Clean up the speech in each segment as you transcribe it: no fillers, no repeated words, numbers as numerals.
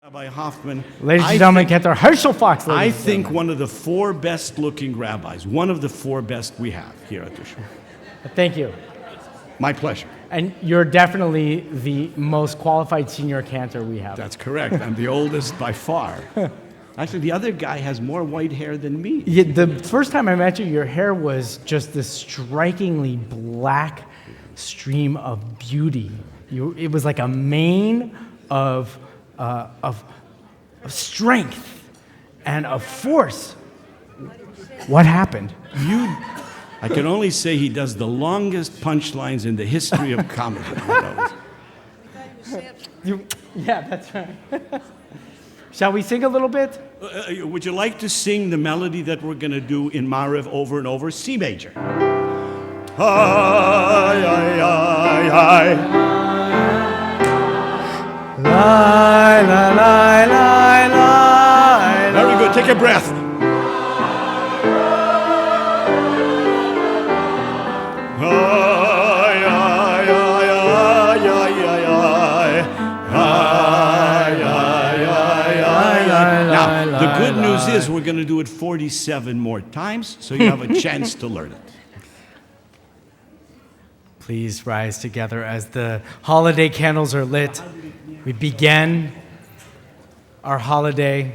Rabbi Hoffman. Ladies and gentlemen, Cantor Herschel Fox. I think one of the four best-looking rabbis, one of the four best we have here at the show. Thank you. My pleasure. And you're definitely the most qualified senior cantor we have. That's correct. I'm the oldest by far. Actually, the other guy has more white hair than me. Yeah, the first time I met you, your hair was just this strikingly black stream of beauty. It was like a mane of strength and of force. What happened? I can only say he does the longest punchlines in the history of comedy. Yeah, that's right. Shall we sing a little bit? Would you like to sing the melody that we're going to do in Maariv over and over? C major. Hi, hi, hi, hi. Lie, lie, lie, lie, lie. Very good. Take a breath. Now, the good news is we're going to do it 47 more times, so you have a chance to learn it. Please rise together as the holiday candles are lit. We begin our holiday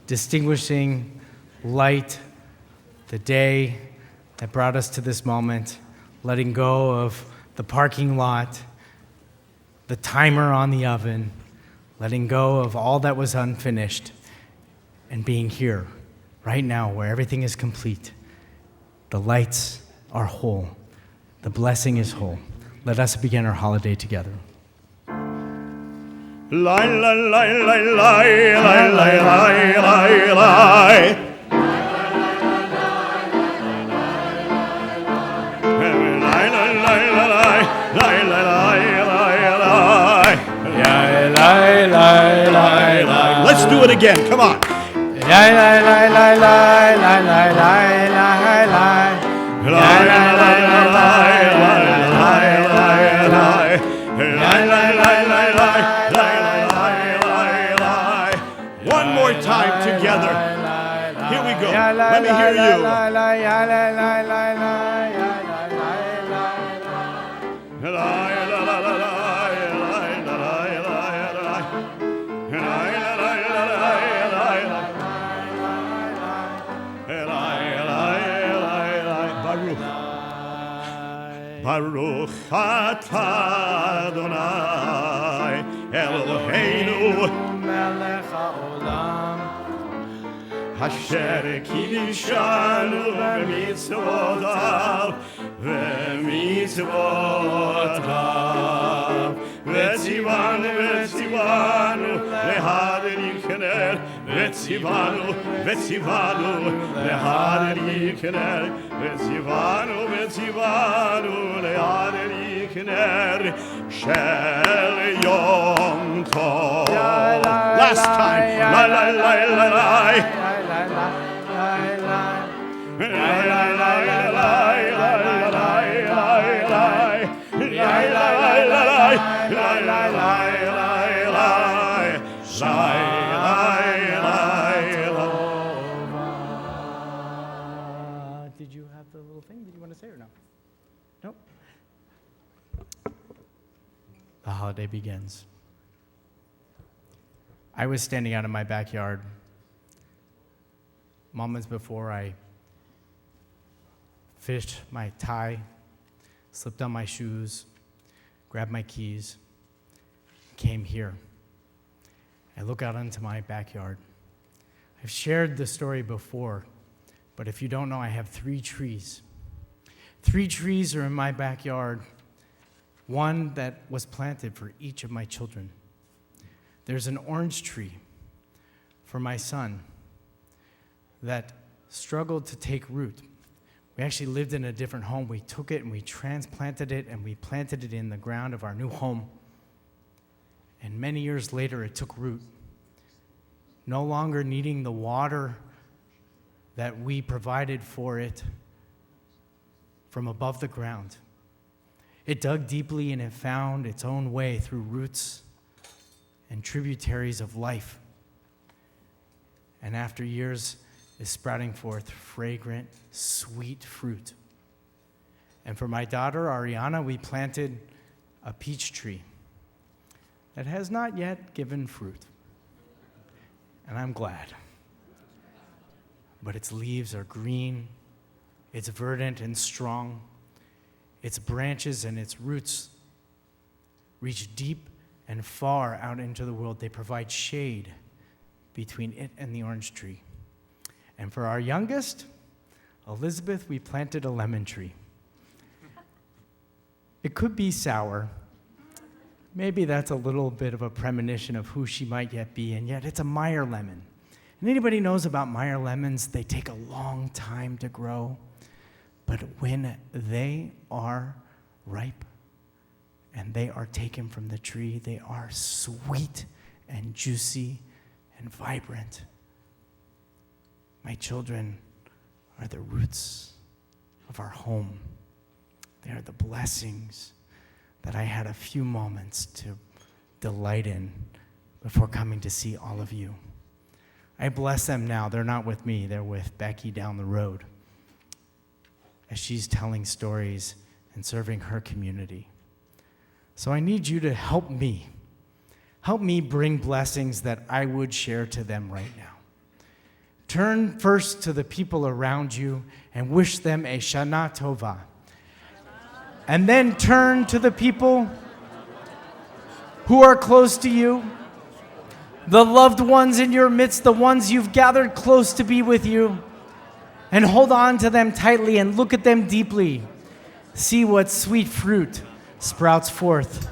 distinguishing light, the day that brought us to this moment, letting go of the parking lot, the timer on the oven, letting go of all that was unfinished, and being here, right now, where everything is complete. The lights are whole. The blessing is whole. Let us begin our holiday together. Lie, lie, lie, lie, lie, lie, lie, lie, lie, lie. Let's do it again. Come on. Lie, lie, lie, lie, lie, lie, lie, lie, lie, lie. Lie, lie, lie, lie, lie, lie, lie, lie. Lie, lie, lie, lie, lie, lie, lie, lie. One more time together. Here we go. Let me hear you. Baruch atah Adonai Eloheinu melech haolam asher kiddushanu b'mitzvotav v'tzivanu lehader yikner v'tzivanu lehader yikner v'tzivanu lehader yikner shel yom tov. Last time. La la la la la. Did you have the little thing? Did you want to say or no? Nope. The holiday begins. I was standing out in my backyard moments before I fished my tie, slipped on my shoes, grabbed my keys, came here. I look out into my backyard. I've shared the story before, but if you don't know, I have 3 trees. 3 trees are in my backyard, one that was planted for each of my children. There's an orange tree for my son that struggled to take root. We actually lived in a different home. We took it and we transplanted it and we planted it in the ground of our new home. And many years later, it took root, no longer needing the water that we provided for it from above the ground. It dug deeply and it found its own way through roots and tributaries of life. And after years is sprouting forth fragrant, sweet fruit. And for my daughter, Ariana, we planted a peach tree that has not yet given fruit. And I'm glad. But its leaves are green, it's verdant and strong. Its branches and its roots reach deep and far out into the world. They provide shade between it and the orange tree. And for our youngest, Elizabeth, we planted a lemon tree. It could be sour. Maybe that's a little bit of a premonition of who she might yet be, and yet it's a Meyer lemon. And anybody knows about Meyer lemons? They take a long time to grow, but when they are ripe and they are taken from the tree, they are sweet and juicy and vibrant. My children are the roots of our home. They are the blessings that I had a few moments to delight in before coming to see all of you. I bless them now. They're not with me. They're with Becky down the road as she's telling stories and serving her community. So I need you to help me. Help me bring blessings that I would share to them right now. Turn first to the people around you and wish them a Shana Tova. And then turn to the people who are close to you, the loved ones in your midst, the ones you've gathered close to be with you, and hold on to them tightly and look at them deeply. See what sweet fruit sprouts forth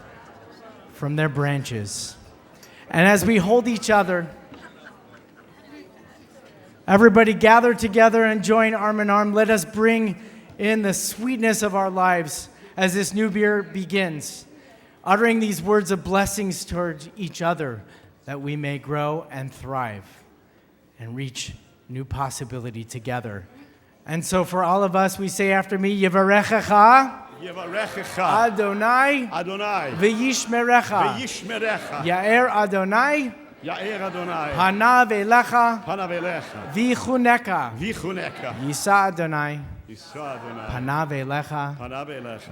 from their branches. And as we hold each other, everybody gather together and join arm in arm. Let us bring in the sweetness of our lives as this new year begins, uttering these words of blessings towards each other, that we may grow and thrive and reach new possibility together. And so for all of us, we say after me, Yevarechecha Adonai V'yishmerecha Ya'er Adonai Panav Elecha V'yichuneka Yisa Adonai Panav Elecha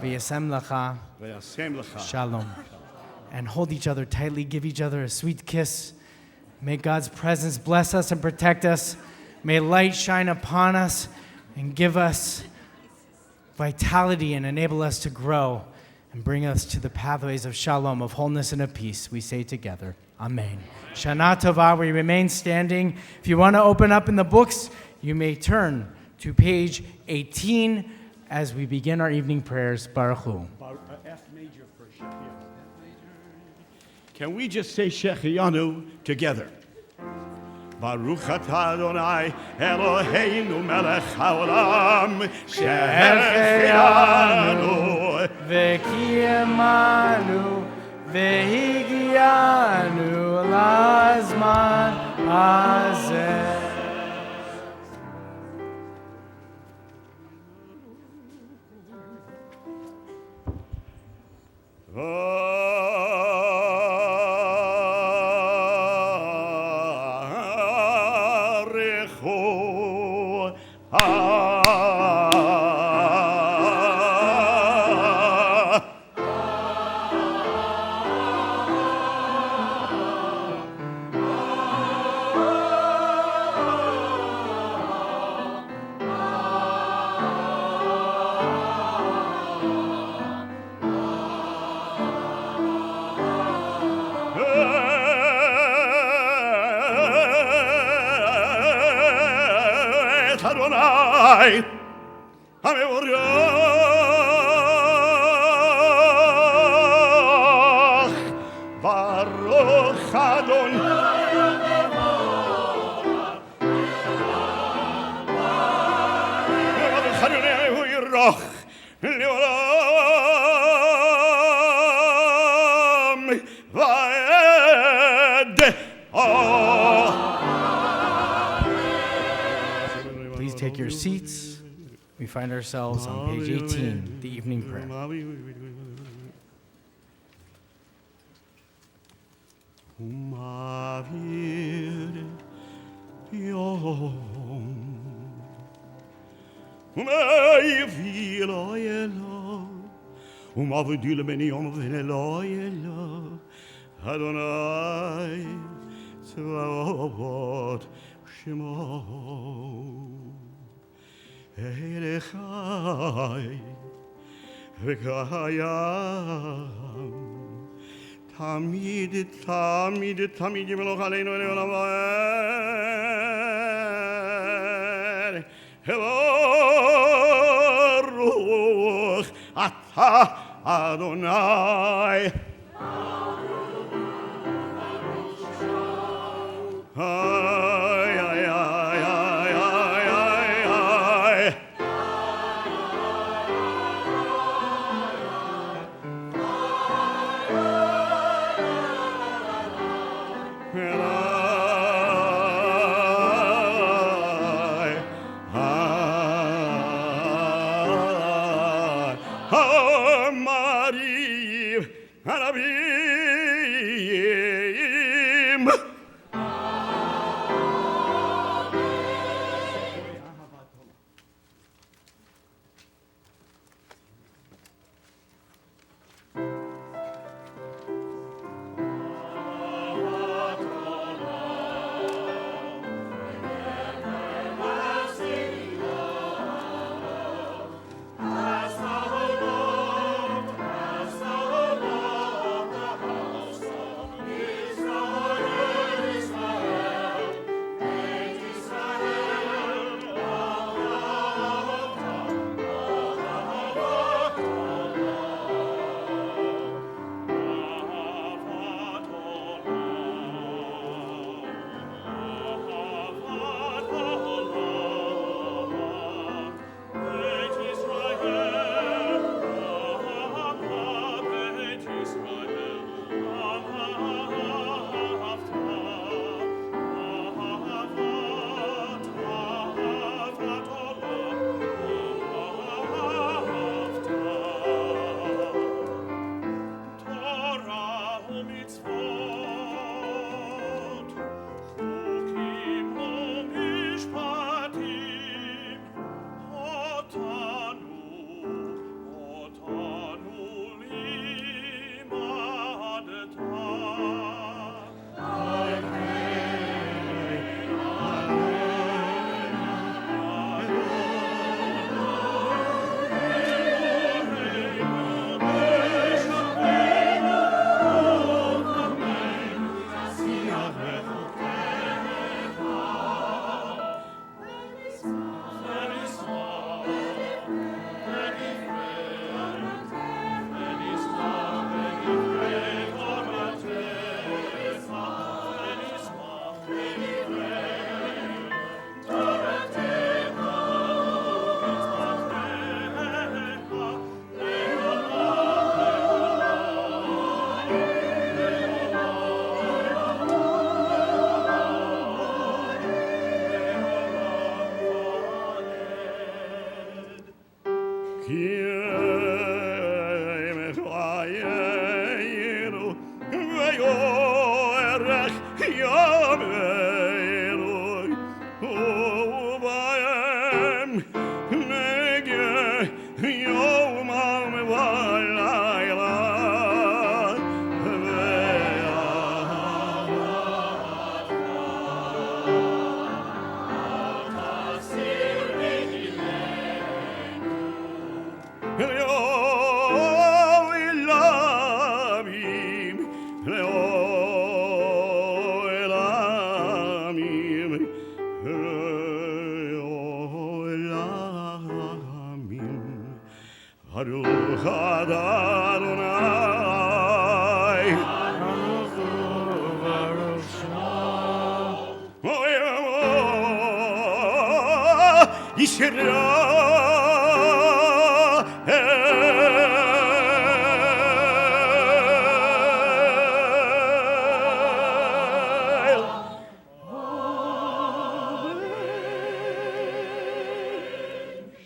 V'yasem Lecha Shalom. And hold each other tightly, give each other a sweet kiss. May God's presence bless us and protect us. May light shine upon us and give us vitality and enable us to grow and bring us to the pathways of shalom, of wholeness and of peace. We say together, Amen. Shana Tova, we remain standing. If you want to open up in the books, you may turn to page 18 as we begin our evening prayers. Baruch Hu. F major for Shechianu. Can we just say Shechianu together? Baruch atah Adonai Eloheinu melech haolam Shechianu V'kiyemanu v'higianu lazman hazeh. Adonai, Baruch Please take your seats. We find ourselves on page 18, the evening prayer. ומעביר יום ומביא לו אלו ומבדיל בין יום ובין אלו אדוני צבאות שמו אלחי וקיים תמיד תמיד תמיד ימלוך עלינו לעולם ועד ברוך אתה אדוני ay ay ay ay ay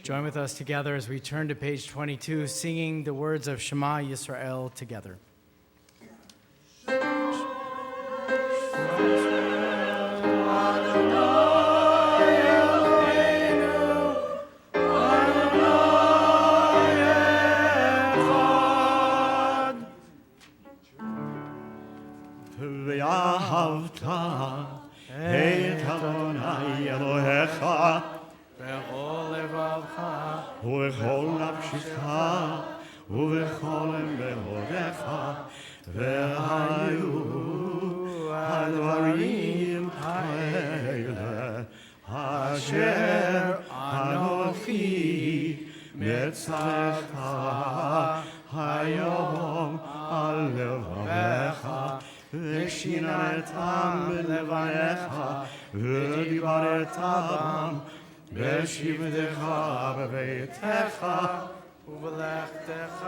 Join with us together as we turn to page 22, singing the words of Shema Yisrael together. ובכל מאודיך, והיו הדברים האלה אשר אנוכי מצווך היום על לבבך, ושיננתם לבניך, ודיברת בם בשבתך בביתך, ובלכתך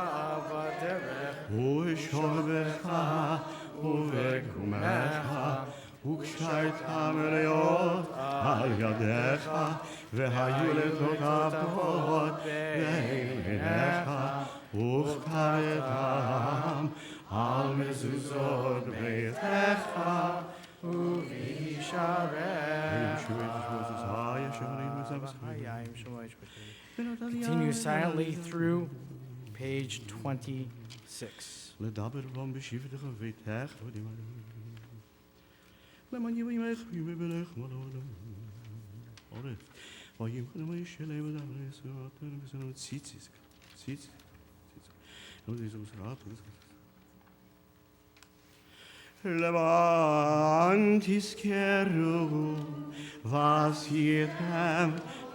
בדרך, ובשוכבך ובקומך, וקשרתם להיות על ידיך, והיו לתותפות בין עיניך, וכתבתם על מזוזות ביתך, Continue silently through page 26. לדבר בם בשבתך בביתך, למען ימייך ובלך מלאדם. עורף. וימכן וישלם את המסורת וסנות ציציס. למען תזכרו ועשיתם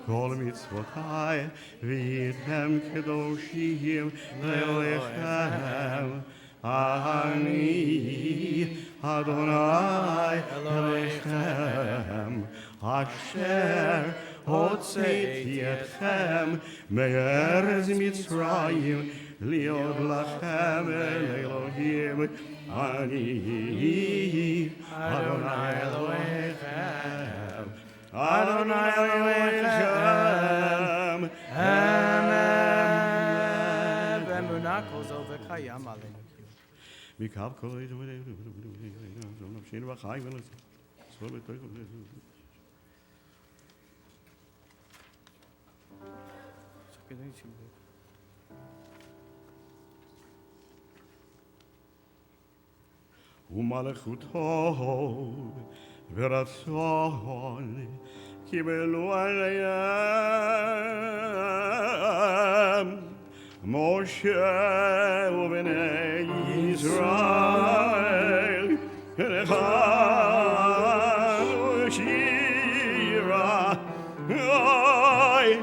כל מצוותי והייתם קדושים לאלוהיכם. אני אדוני אלוהיכם אשר הוצאתי אתכם מארץ מצרים להיות לכם אלוהים. אני אדוני אלוהיכם, אדוני אלוהיכם, אמן. ואמונה כזו וקיים עלינו. מקו כל נפשנו בחיים ולסבול בתוך ומלכותו ורצון קיבלו עליהם משה ובני ישראל לך ושירה אוי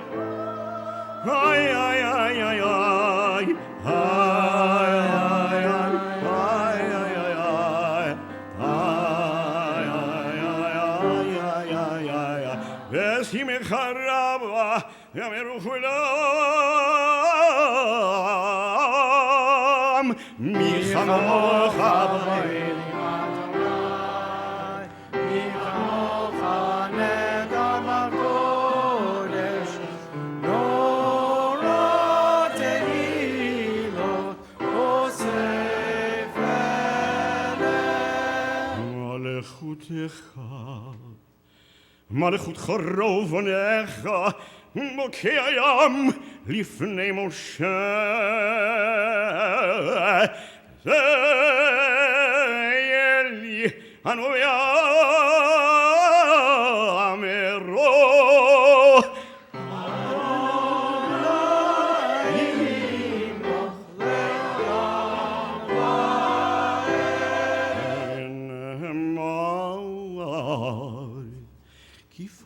אוי אוי אוי אוי ושמחה רבה יאמרו כולם מי כמוך באלים אדוני, מי כמוך נדר בקודש, נורות תהילות עושה פלא. מלכותך רוב עונך מוקיע ים לפני משה. זה אלי אנו יאמרו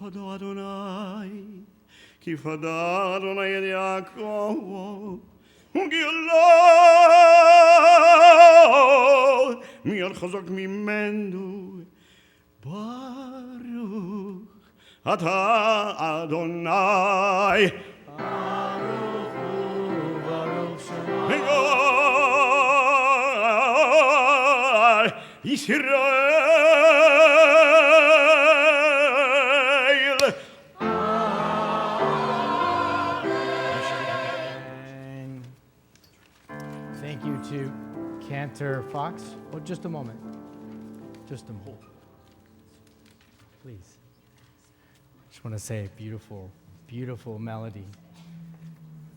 כיפדו אדוני, כיפדו אדוני את יעקב, וגילו מיד חזק ממנו. ברוך אתה אדוני, ברוך הוא ברוך שמו ישראל. Thank you to Cantor Fox. Oh, just a moment. Just a moment. Please. Just want to say beautiful, beautiful melody.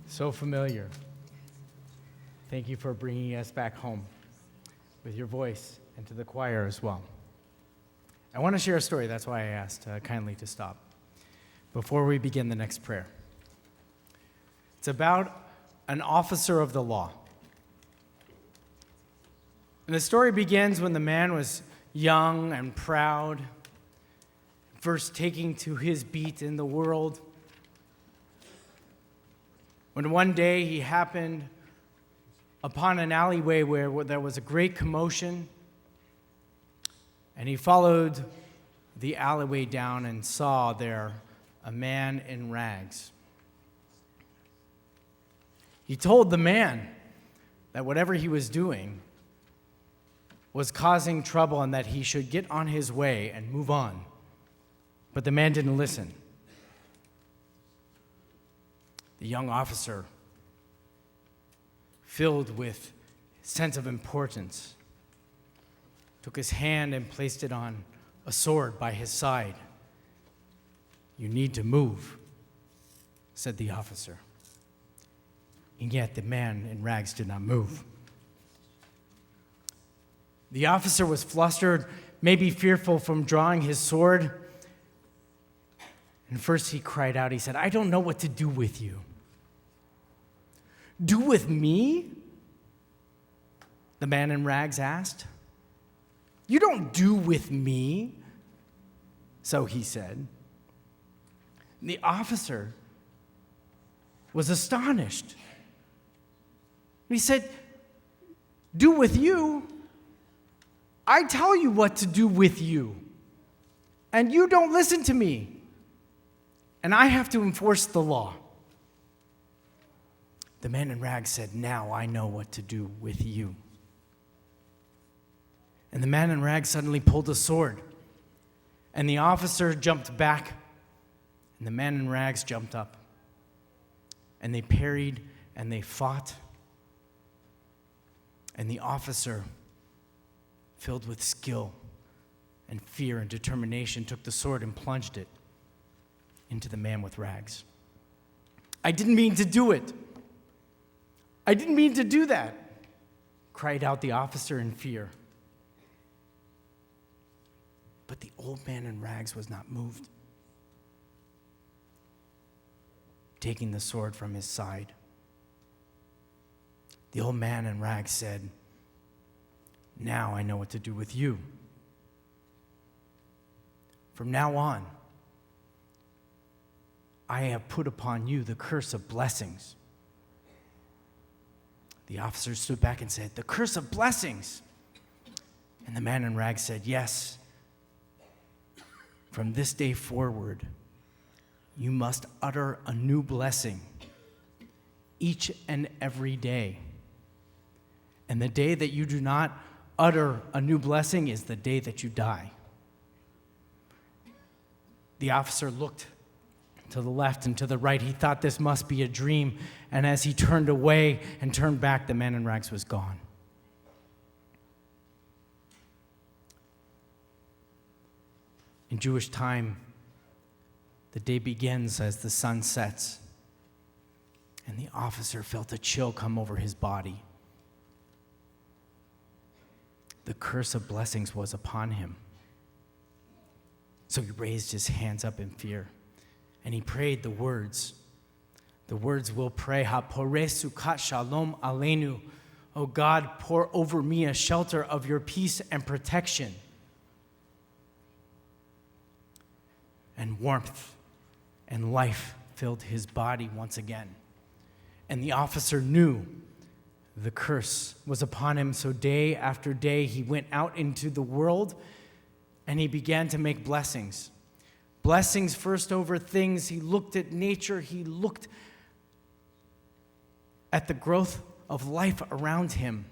So familiar. Thank you for bringing us back home with your voice and to the choir as well. I want to share a story. That's why I asked kindly to stop before we begin the next prayer. It's about an officer of the law. And the story begins when the man was young and proud, first taking to his beat in the world. When one day he happened upon an alleyway where there was a great commotion, and he followed the alleyway down and saw there a man in rags. He told the man that whatever he was doing was causing trouble and that he should get on his way and move on. But the man didn't listen. The young officer, filled with a sense of importance, took his hand and placed it on a sword by his side. "You need to move," said the officer. And yet the man in rags did not move. The officer was flustered, maybe fearful from drawing his sword. And first he cried out, he said, "I don't know what to do with you." "Do with me?" the man in rags asked. "You don't do with me." So he said. The officer was astonished. He said, "Do with you? I tell you what to do with you, and you don't listen to me, and I have to enforce the law." The man in rags said, "Now I know what to do with you." And the man in rags suddenly pulled a sword, and the officer jumped back, and the man in rags jumped up, and they parried and they fought. And the officer, filled with skill and fear and determination, took the sword and plunged it into the man with rags. "I didn't mean to do it. I didn't mean to do that," cried out the officer in fear. But the old man in rags was not moved. Taking the sword from his side, the old man in rags said, "Now I know what to do with you. From now on, I have put upon you the curse of blessings." The officer stood back and said, "The curse of blessings?" And the man in rags said, "Yes. From this day forward, you must utter a new blessing each and every day. And the day that you do not utter a new blessing is the day that you die." The officer looked to the left and to the right. He thought this must be a dream. And as he turned away and turned back, the man in rags was gone. In Jewish time, the day begins as the sun sets, and the officer felt a chill come over his body. The curse of blessings was upon him. So he raised his hands up in fear, and he prayed the words. The words we'll pray, "Ha-poreh sukat shalom aleinu." "O God, pour over me a shelter of your peace and protection." And warmth and life filled his body once again. And the officer knew the curse was upon him, so day after day he went out into the world and he began to make blessings. Blessings first over things. He looked at nature, he looked at the growth of life around him,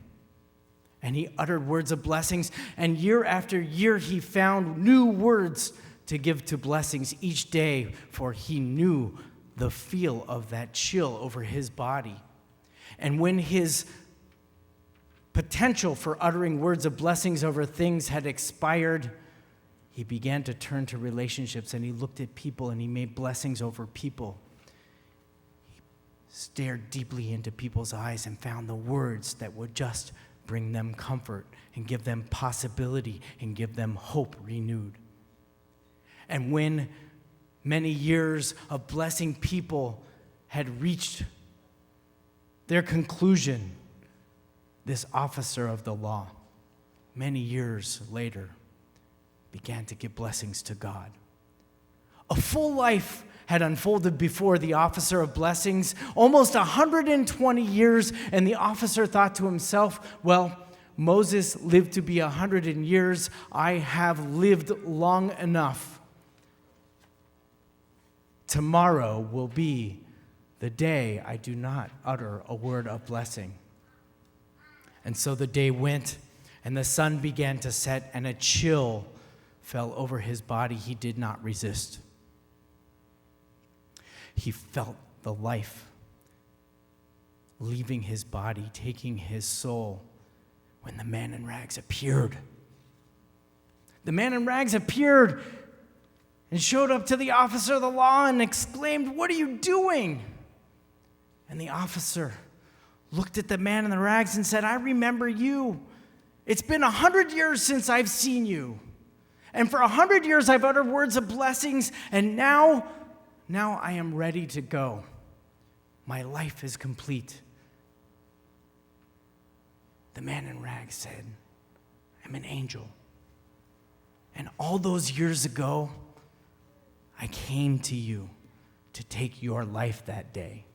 and he uttered words of blessings. And year after year he found new words to give to blessings each day, for he knew the feel of that chill over his body. And when his potential for uttering words of blessings over things had expired, he began to turn to relationships, and he looked at people and he made blessings over people. He stared deeply into people's eyes and found the words that would just bring them comfort and give them possibility and give them hope renewed. And when many years of blessing people had reached Their conclusion, this officer of the law, many years later, began to give blessings to God. A full life had unfolded before the officer of blessings, almost 120 years, and the officer thought to himself, well, Moses lived to be 100 years. I have lived long enough. Tomorrow will be the day I do not utter a word of blessing. And so the day went, and the sun began to set, and a chill fell over his body. He did not resist. He felt the life leaving his body, taking his soul, when the man in rags appeared. The man in rags appeared and showed up to the officer of the law and exclaimed, "What are you doing?" And the officer looked at the man in the rags and said, "I remember you. It's been 100 years since I've seen you. And for 100 years I've uttered words of blessings, and now I am ready to go. My life is complete." The man in rags said, "I'm an angel. And all those years ago, I came to you to take your life that day.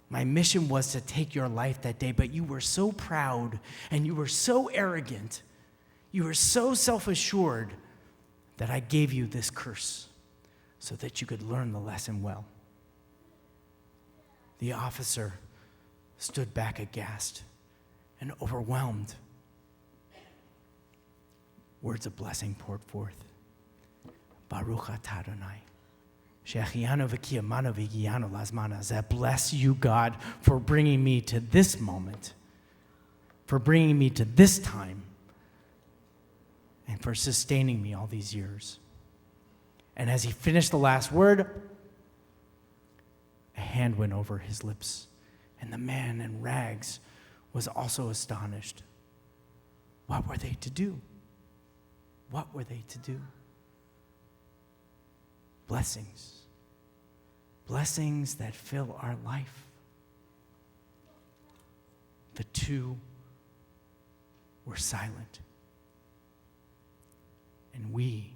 My mission was to take your life that day, but you were so proud and you were so arrogant, you were so self-assured that I gave you this curse so that you could learn the lesson well." The officer stood back aghast and overwhelmed. Words of blessing poured forth. Baruch atah Adonai. Shechianu v'kiyamanu v'giyanu lazmana. That bless you, God, for bringing me to this moment, for bringing me to this time, and for sustaining me all these years. And as he finished the last word, a hand went over his lips, and the man in rags was also astonished. What were they to do? What were they to do? Blessings. Blessings that fill our life. The two were silent. And we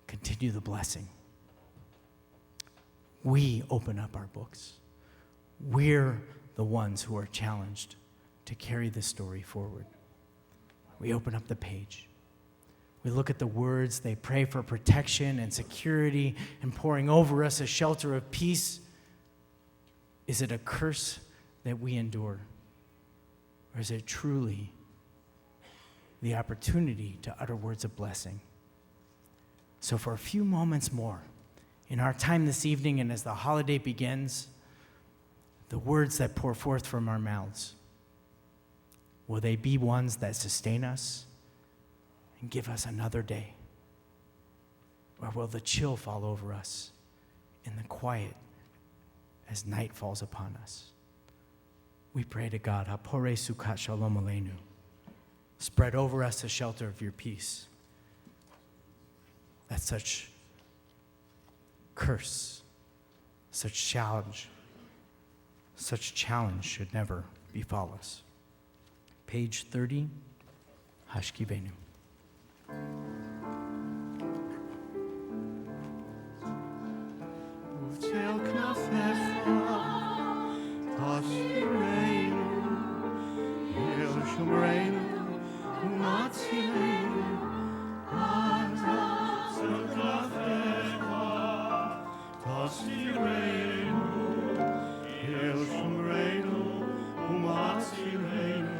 continue the blessing. We open up our books. We're the ones who are challenged to carry this story forward. We open up the page. We look at the words. They pray for protection and security and pouring over us a shelter of peace. Is it a curse that we endure? Or is it truly the opportunity to utter words of blessing? So for a few moments more, in our time this evening and as the holiday begins, the words that pour forth from our mouths, will they be ones that sustain us and give us another day? Or will the chill fall over us in the quiet as night falls upon us? We pray to God, Hapore Sukkot Shalom Aleinu. Spread over us the shelter of your peace, that such curse, such challenge should never befall us. Page 30, Hashkivenu. Uvtel knafecha, tashkireinu, el shumreinu, umatzilenu, uvtel knafecha, tashkireinu, el shumreinu, umatzilenu,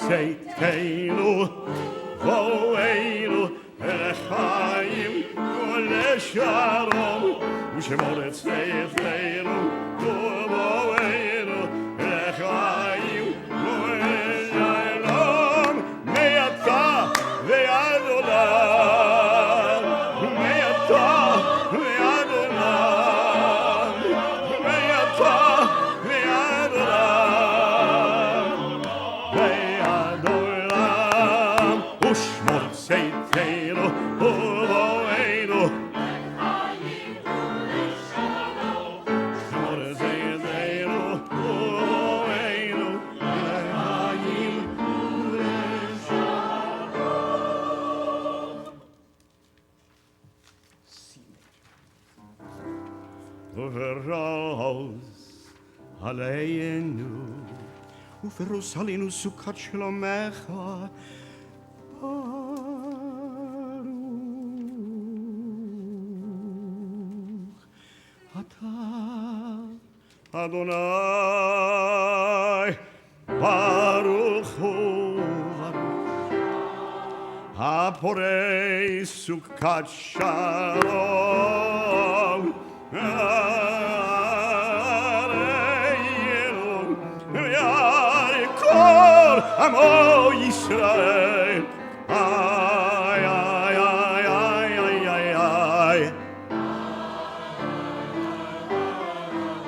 Ushmotzeitenu, voeinu, elechaim, uleshalom. Ushmotzeitenu, voeinu, elechaim, uleshalom. ורוס עלינו ופרוס עלינו סוכת שלומך ברוך אתה אדוני ברוך הוא הפורש סוכת שלום עלינו ויעל כל עמו ישראל איי איי איי איי איי איי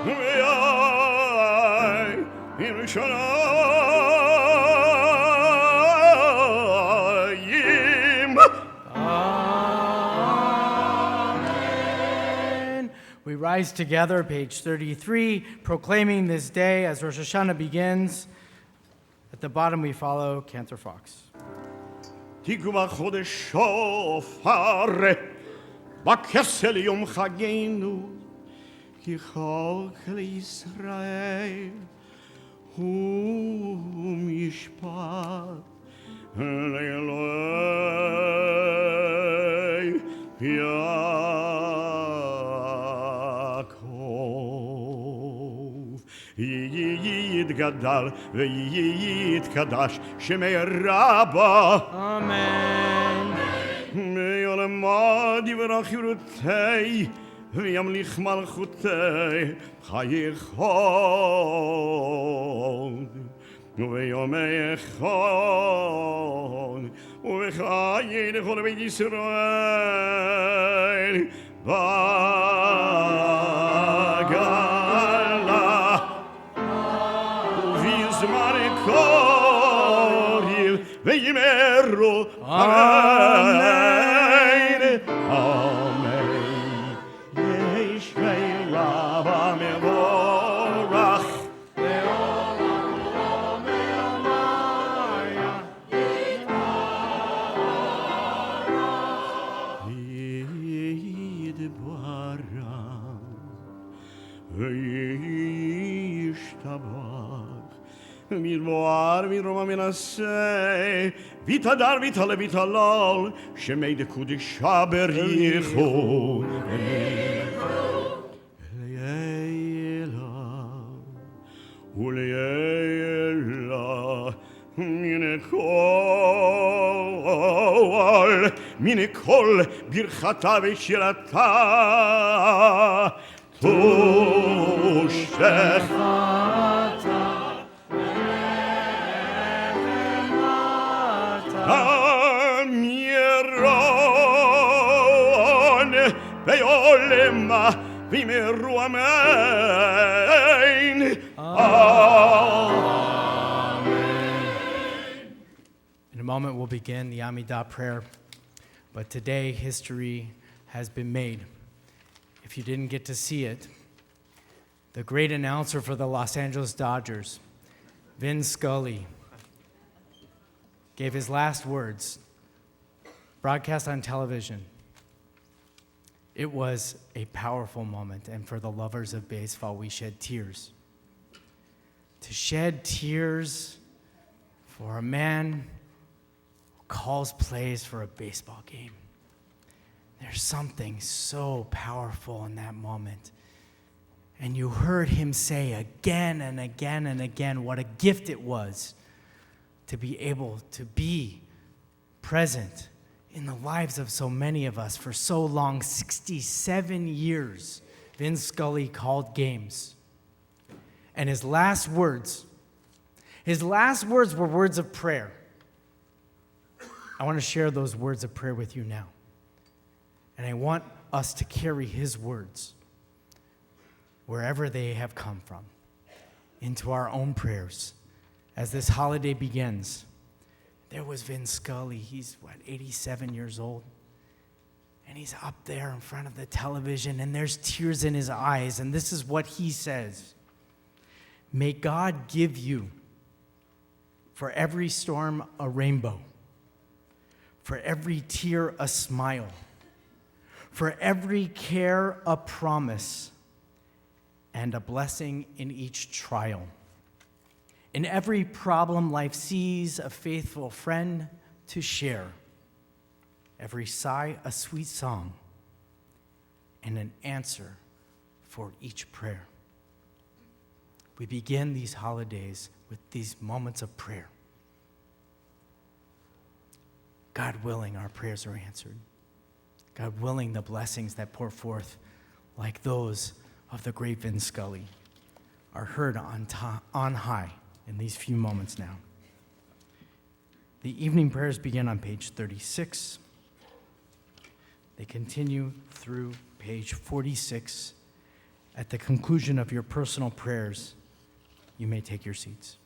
ויעל ירושלים We rise together, page 33, proclaiming this day as Rosh Hashanah begins. At the bottom, we follow Cantor Fox. תיגעו בחודש שופר, בכסל יום חגנו, כי חוק לישראל הוא משפט לאלוהי יתגדל ויתקדש שמי רבה Amen. מעולמה דברה חירותי וימליך מלכותי חייכון וביומי אחד ובחיי לכל בית ישראל בגלה ובזמן קריב וימרו אמן אמן ישמי רבה מבורך מדבר מרומא מנסה ויתהדר ויתהלל ויתהלל שמי דקודשה בריחו לילה ולילה מן כל ברכתה ושירתה תושך בעולמה וימרו אמן In a moment, we'll begin the Amidah Prayer, but today history has been made. If you didn't get to see it, the great announcer for the Los Angeles Dodgers, Vin Scully, gave his last words, broadcast on television. It was a powerful moment, and for the lovers of baseball, we shed tears. To shed tears for a man who calls plays for a baseball game. There's something so powerful in that moment. And you heard him say again and again and again what a gift it was to be able to be present in the lives of so many of us for so long. 67 years, Vin Scully called games. And his last words were words of prayer. I want to share those words of prayer with you now. And I want us to carry his words, wherever they have come from, into our own prayers as this holiday begins. There was Vin Scully. He's, 87 years old? And he's up there in front of the television, and there's tears in his eyes. And this is what he says. May God give you, for every storm, a rainbow. For every tear, a smile. For every care, a promise. and a blessing in each trial. In every problem life sees, a faithful friend to share. Every sigh a sweet song, and an answer for each prayer. We begin these holidays with these moments of prayer. God willing, our prayers are answered. God willing, the blessings that pour forth, like those of the great Vin Scully, are heard on high in these few moments now. The evening prayers begin on page 36. They continue through page 46. At the conclusion of your personal prayers, you may take your seats.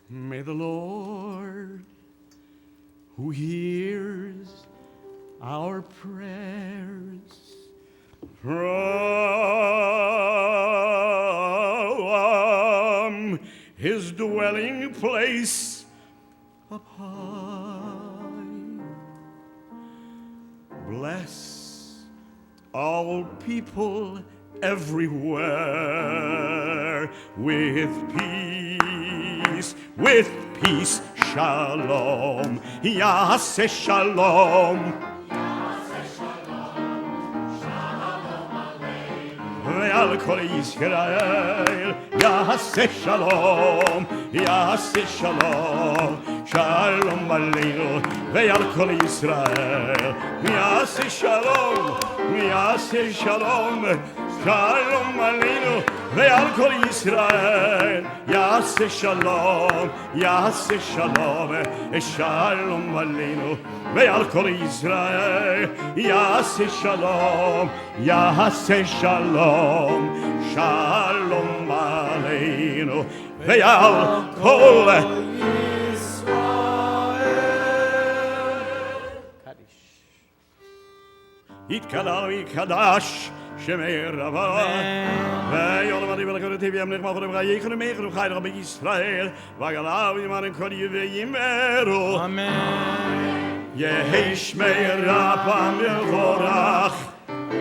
May the Lord, who hears our prayers from his dwelling place up high, bless all people everywhere with peace, shalom, Yaseh shalom, ve'al kol Yisrael, Yaseh shalom, shalom aleinu, ve'al kol Yisrael, Yaseh shalom, shalom aleinu, ve'al kol Yisrael, Yaseh shalom, shalom aleinu, ve'al kol Yisrael, Yaseh shalom, shalom aleinu, ve'al kol Yitkalal yikadash, שמי רבה ויום אני ולכם ימלך מלכות ויחנו מיכנו חי רבי ישראל וגלאו ימנו כל ימרו Amen. יהי שמי רבה מבורך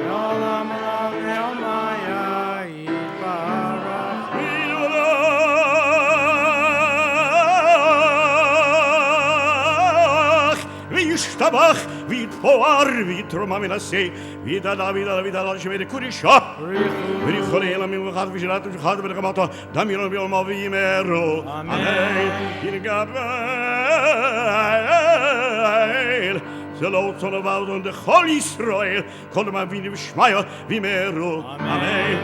Olam olam ne'omaya yitbarach. וישתבח ויתפואר ויתרומם מן השיא ויתעלה שמי לקודשו וריחו לעילמים וחד ושרת ושחד ולקמתו דמיון ביולמו וימרו אמן יתגבל זה לא צונו ועודון דכל ישראל כל המבינים ושמעו וימרו אמן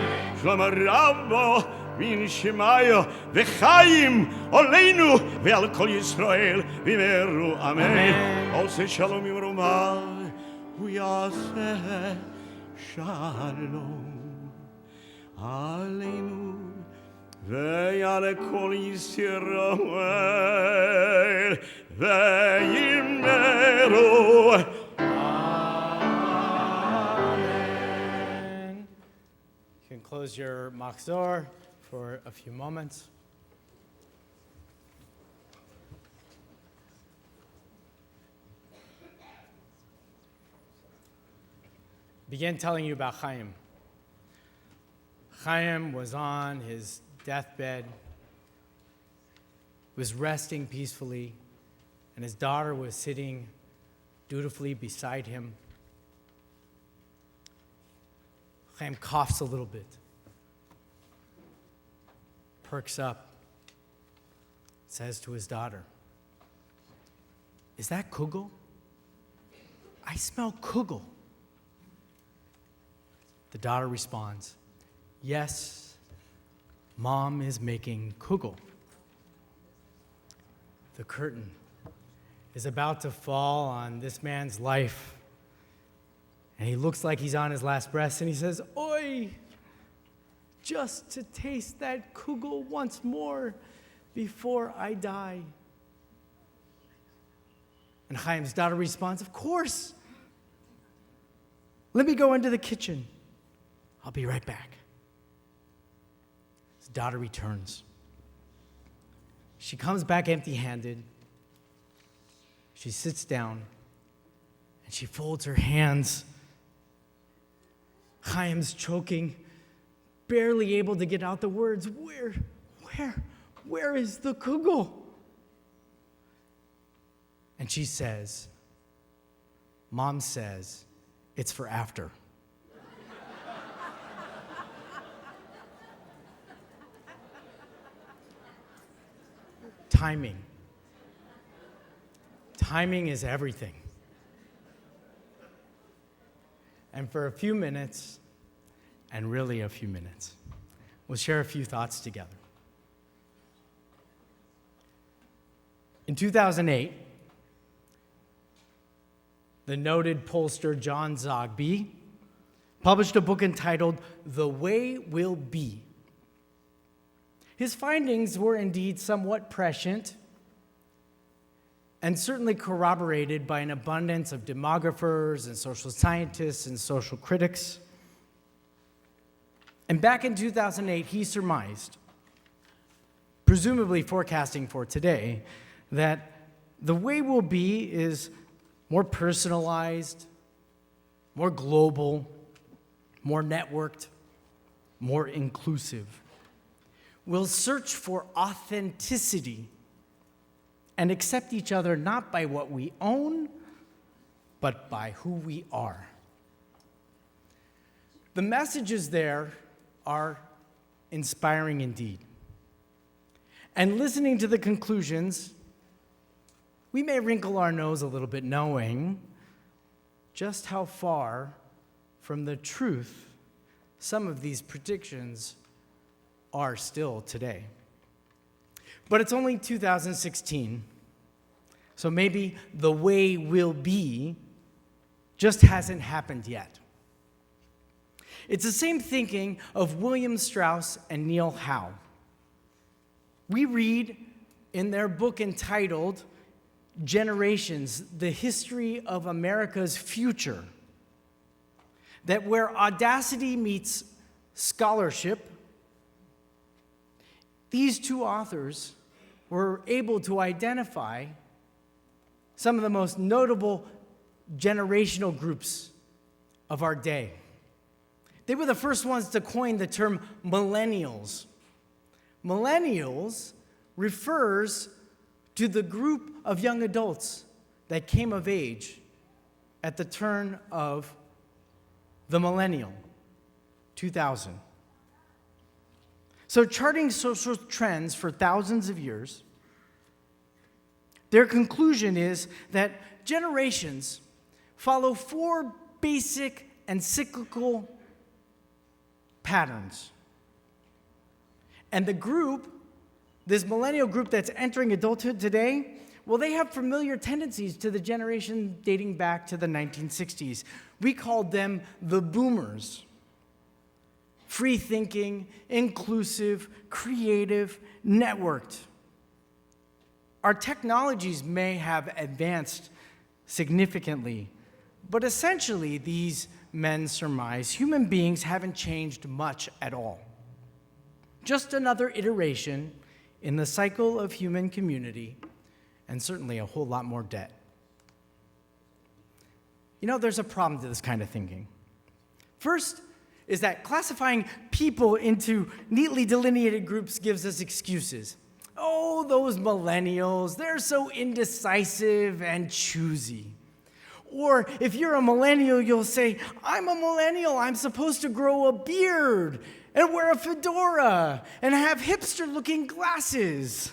שלום רבו ונשמעו וחיים עלינו ועל כל ישראל וימרו אמן עושה שלום ומרומה ויעשה שלום עלינו ועל כל ישראל וימרו Amen. You can close your machzor for a few moments. Began telling you about Chaim. Chaim was on his deathbed, was resting peacefully, and his daughter was sitting dutifully beside him. Chaim coughs a little bit, perks up, says to his daughter, "Is that kugel? I smell kugel." The daughter responds, "Yes, Mom is making kugel." The curtain is about to fall on this man's life, and he looks like he's on his last breath, and he says, "Oi, just to taste that kugel once more before I die." And Chaim's daughter responds, "Of course. Let me go into the kitchen. I'll be right back." His daughter returns. She comes back empty-handed. She sits down and she folds her hands. Chaim's choking, barely able to get out the words, where is the kugel?" And she says, "Mom says it's for after." Timing. Timing is everything. And for a few minutes, and really a few minutes, we'll share a few thoughts together. In 2008, the noted pollster John Zogby published a book entitled "The Way Will Be." His findings were indeed somewhat prescient and certainly corroborated by an abundance of demographers and social scientists and social critics. And back in 2008, he surmised, presumably forecasting for today, that the way will be is more personalized, more global, more networked, more inclusive. We'll search for authenticity and accept each other not by what we own, but by who we are. The messages there are inspiring indeed. And listening to the conclusions, we may wrinkle our nose a little bit, knowing just how far from the truth some of these predictions are still today. But it's only 2016, so maybe the way will be just hasn't happened yet. It's the same thinking of William Strauss and Neil Howe. We read in their book entitled Generations, the History of America's Future, that where audacity meets scholarship, these two authors were able to identify some of the most notable generational groups of our day. They were the first ones to coin the term millennials. Millennials refers to the group of young adults that came of age at the turn of the millennium, 2000. So charting social trends for thousands of years, their conclusion is that generations follow four basic and cyclical patterns. And the group, this millennial group that's entering adulthood today, well, they have familiar tendencies to the generation dating back to the 1960s. We called them the boomers. Free-thinking, inclusive, creative, networked. Our technologies may have advanced significantly, but essentially these men surmise human beings haven't changed much at all. Just another iteration in the cycle of human community, and certainly a whole lot more debt. You know, there's a problem to this kind of thinking. First is that classifying people into neatly delineated groups gives us excuses. Oh, those millennials, they're so indecisive and choosy. Or if you're a millennial, you'll say, I'm a millennial, I'm supposed to grow a beard and wear a fedora and have hipster-looking glasses.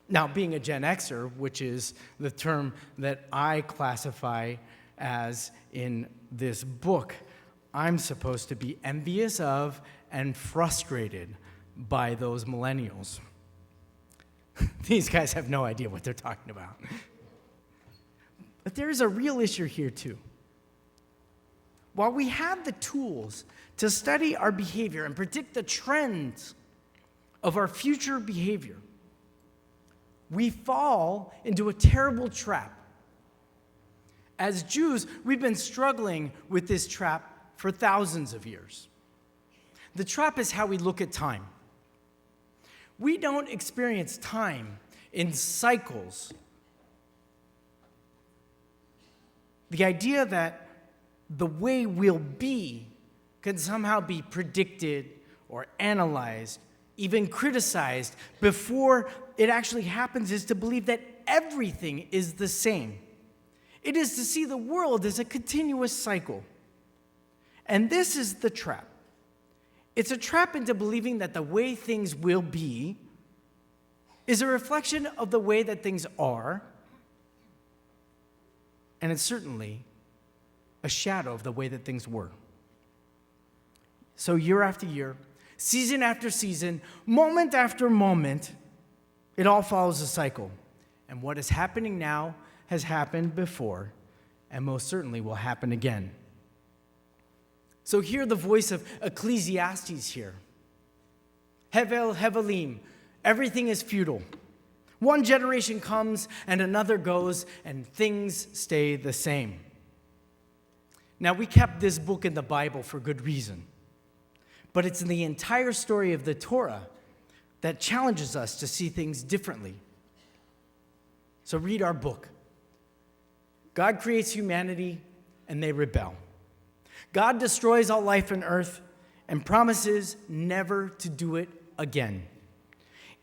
Now, being a Gen Xer, which is the term that I classify as in this book, I'm supposed to be envious of and frustrated by those millennials. These guys have no idea what they're talking about. But there is a real issue here, too. While we have the tools to study our behavior and predict the trends of our future behavior, we fall into a terrible trap. As Jews, we've been struggling with this trap for thousands of years. The trap is how we look at time. We don't experience time in cycles. The idea that the way we'll be can somehow be predicted or analyzed, even criticized before it actually happens is to believe that everything is the same. It is to see the world as a continuous cycle. And this is the trap. It's a trap into believing that the way things will be is a reflection of the way that things are, and it's certainly a shadow of the way that things were. So year after year, season after season, moment after moment, it all follows a cycle. And what is happening now has happened before, and most certainly will happen again. So hear the voice of Ecclesiastes here. Hevel Hevelim, everything is futile. One generation comes and another goes, and things stay the same. Now, we kept this book in the Bible for good reason, but it's in the entire story of the Torah that challenges us to see things differently. So read our book. God creates humanity, and they rebel. God destroys all life on earth and promises never to do it again.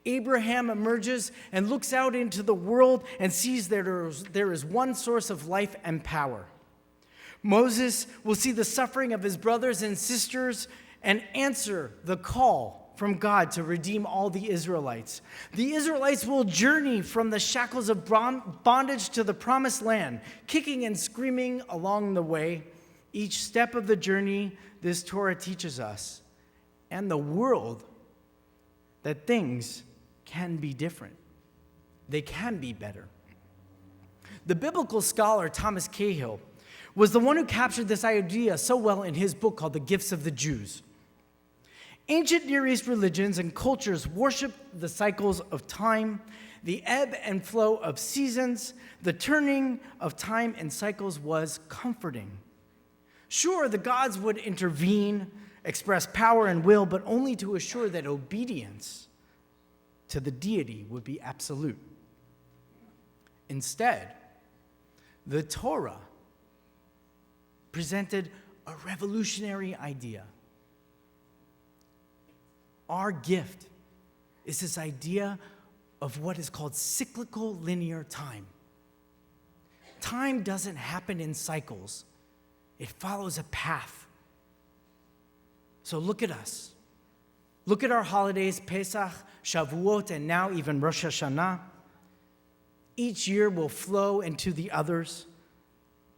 Abraham emerges and looks out into the world and sees that there is one source of life and power. Moses will see the suffering of his brothers and sisters and answer the call from God to redeem all the Israelites. The Israelites will journey from the shackles of bondage to the promised land, kicking and screaming along the way. Each step of the journey, this Torah teaches us, and the world, that things can be different. They can be better. The biblical scholar Thomas Cahill was the one who captured this idea so well in his book called The Gifts of the Jews. Ancient Near East religions and cultures worshiped the cycles of time, the ebb and flow of seasons. The turning of time and cycles was comforting. Sure, the gods would intervene, express power and will, but only to assure that obedience to the deity would be absolute. Instead, the Torah presented a revolutionary idea. Our gift is this idea of what is called cyclical linear time. Time doesn't happen in cycles. It follows a path. So look at us. Look at our holidays, Pesach, Shavuot, and now even Rosh Hashanah. Each year will flow into the others,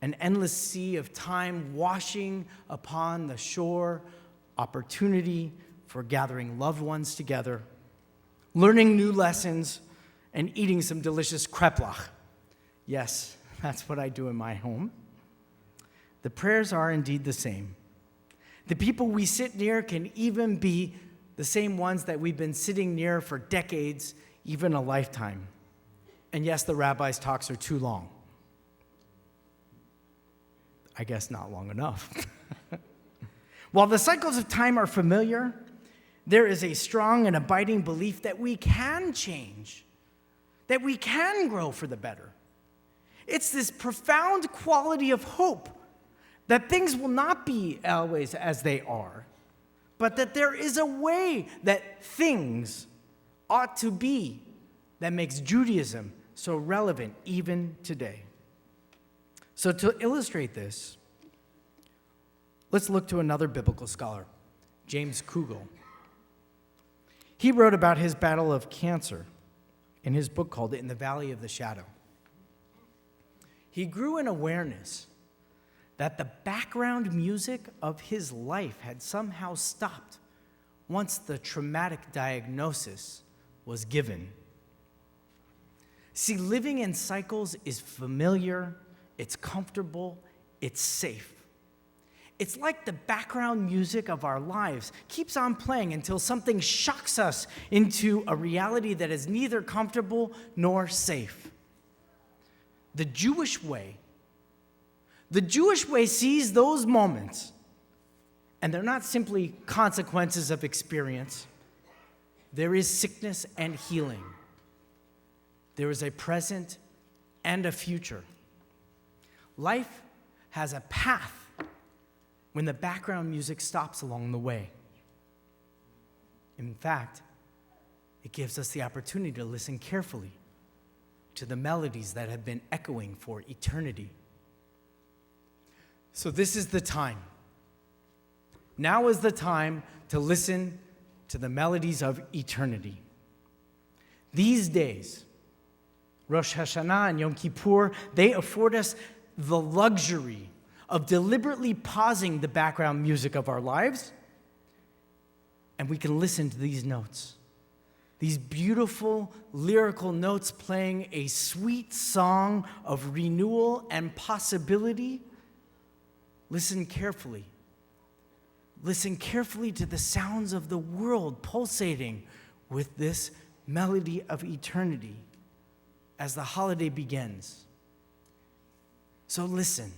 an endless sea of time washing upon the shore, opportunity for gathering loved ones together, learning new lessons, and eating some delicious kreplach. Yes, that's what I do in my home. The prayers are indeed the same. The people we sit near can even be the same ones that we've been sitting near for decades, even a lifetime. And yes, the rabbi's talks are too long. I guess not long enough. While the cycles of time are familiar, there is a strong and abiding belief that we can change, that we can grow for the better. It's this profound quality of hope that things will not be always as they are, but that there is a way that things ought to be that makes Judaism so relevant even today. So to illustrate this, let's look to another biblical scholar, James Kugel. He wrote about his battle of cancer in his book called In the Valley of the Shadow. He grew an awareness that the background music of his life had somehow stopped once the traumatic diagnosis was given. See, living in cycles is familiar, it's comfortable, it's safe. It's like the background music of our lives keeps on playing until something shocks us into a reality that is neither comfortable nor safe. The Jewish way sees those moments, and they're not simply consequences of experience. There is sickness and healing. There is a present and a future. Life has a path when the background music stops along the way. In fact, it gives us the opportunity to listen carefully to the melodies that have been echoing for eternity. So this is the time. Now is the time to listen to the melodies of eternity. These days, Rosh Hashanah and Yom Kippur, they afford us the luxury of deliberately pausing the background music of our lives, and we can listen to these notes. These beautiful lyrical notes playing a sweet song of renewal and possibility. Listen carefully. Listen carefully to the sounds of the world pulsating with this melody of eternity as the holiday begins. So listen.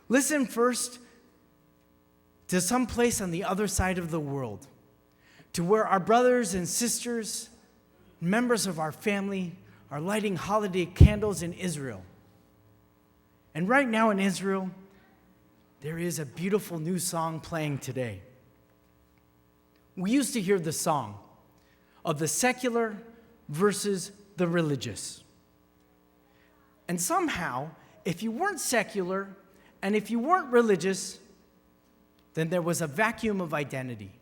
Listen first to some place on the other side of the world, to where our brothers and sisters, members of our family, are lighting holiday candles in Israel. And right now in Israel, there is a beautiful new song playing today. We used to hear the song of the secular versus the religious. And somehow, if you weren't secular and if you weren't religious, then there was a vacuum of identity.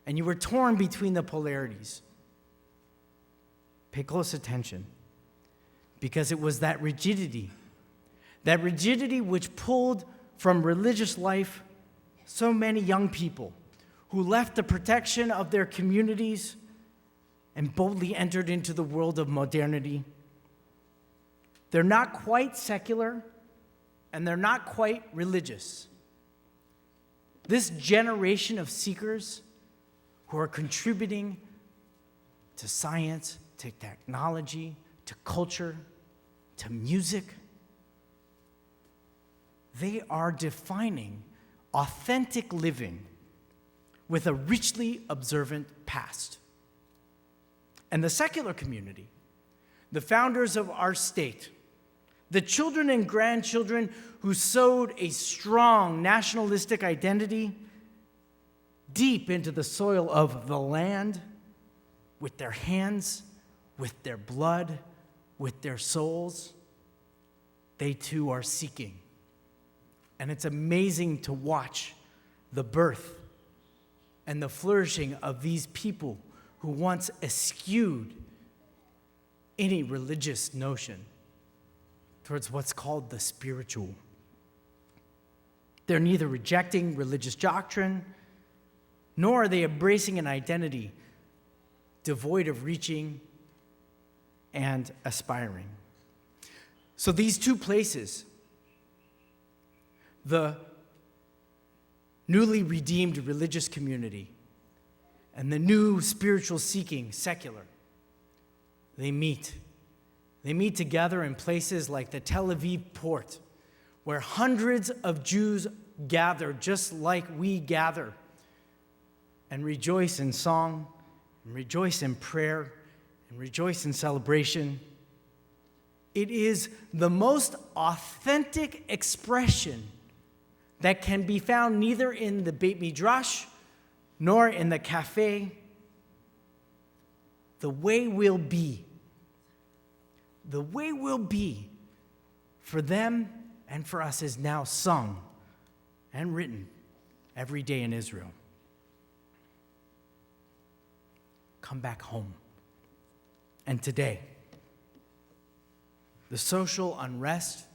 And you were torn between the polarities. Pay close attention, because it was that rigidity which pulled from religious life so many young people who left the protection of their communities and boldly entered into the world of modernity. They're not quite secular, and they're not quite religious. This generation of seekers who are contributing to science, to technology, to culture, to music, they are defining authentic living with a richly observant past. And the secular community, the founders of our state, the children and grandchildren who sowed a strong nationalistic identity deep into the soil of the land with their hands, with their blood, with their souls, they too are seeking. And it's amazing to watch the birth and the flourishing of these people who once eschewed any religious notion towards what's called the spiritual. They're neither rejecting religious doctrine, nor are they embracing an identity devoid of reaching and aspiring. So these two places, the newly redeemed religious community and the new spiritual seeking secular, they meet. They meet together in places like the Tel Aviv port, where hundreds of Jews gather just like we gather and rejoice in song, and rejoice in prayer, and rejoice in celebration. It is the most authentic expression that can be found neither in the Beit Midrash nor in the cafe. The way will be for them and for us is now sung and written every day in Israel. Come back home. And today, the social unrest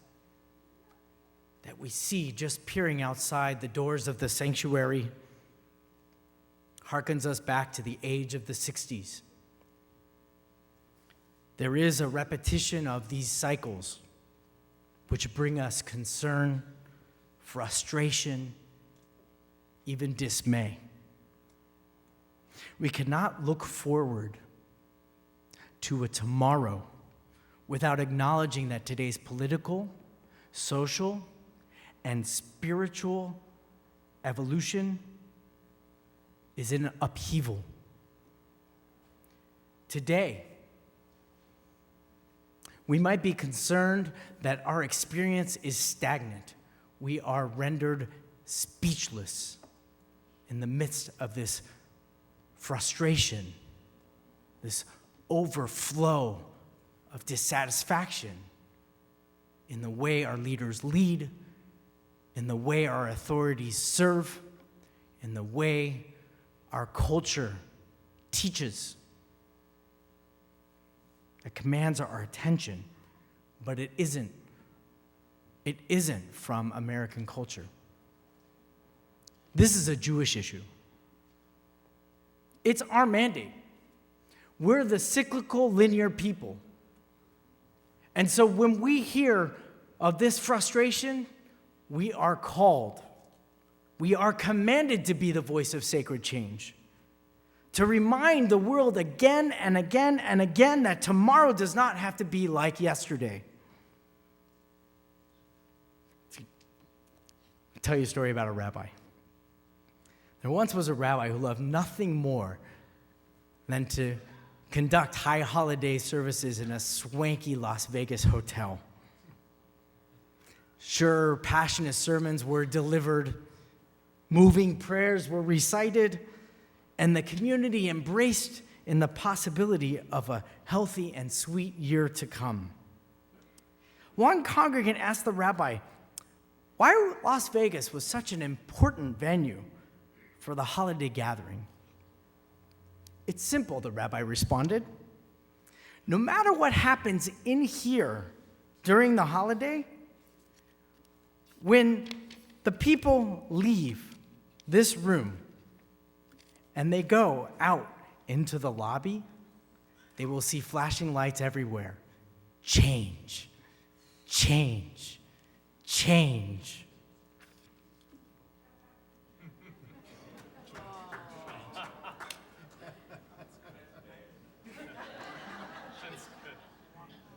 that we see just peering outside the doors of the sanctuary harkens us back to the age of the 60s. There is a repetition of these cycles which bring us concern, frustration, even dismay. We cannot look forward to a tomorrow without acknowledging that today's political, social, and spiritual evolution is in upheaval. Today, we might be concerned that our experience is stagnant. We are rendered speechless in the midst of this frustration, this overflow of dissatisfaction in the way our leaders lead, in the way our authorities serve, in the way our culture teaches. It commands our attention, but it isn't from American culture. This is a Jewish issue. It's our mandate. We're the cyclical, linear people. And so when we hear of this frustration, we are called. We are commanded to be the voice of sacred change, to remind the world again and again and again that tomorrow does not have to be like yesterday. I'll tell you a story about a rabbi. There once was a rabbi who loved nothing more than to conduct high holiday services in a swanky Las Vegas hotel. Sure, passionate sermons were delivered, moving prayers were recited, and the community embraced in the possibility of a healthy and sweet year to come. One congregant asked the rabbi why Las Vegas was such an important venue for the holiday gathering. It's simple, the rabbi responded. No matter what happens in here during the holiday, when the people leave this room and they go out into the lobby, they will see flashing lights everywhere. Change, change, change.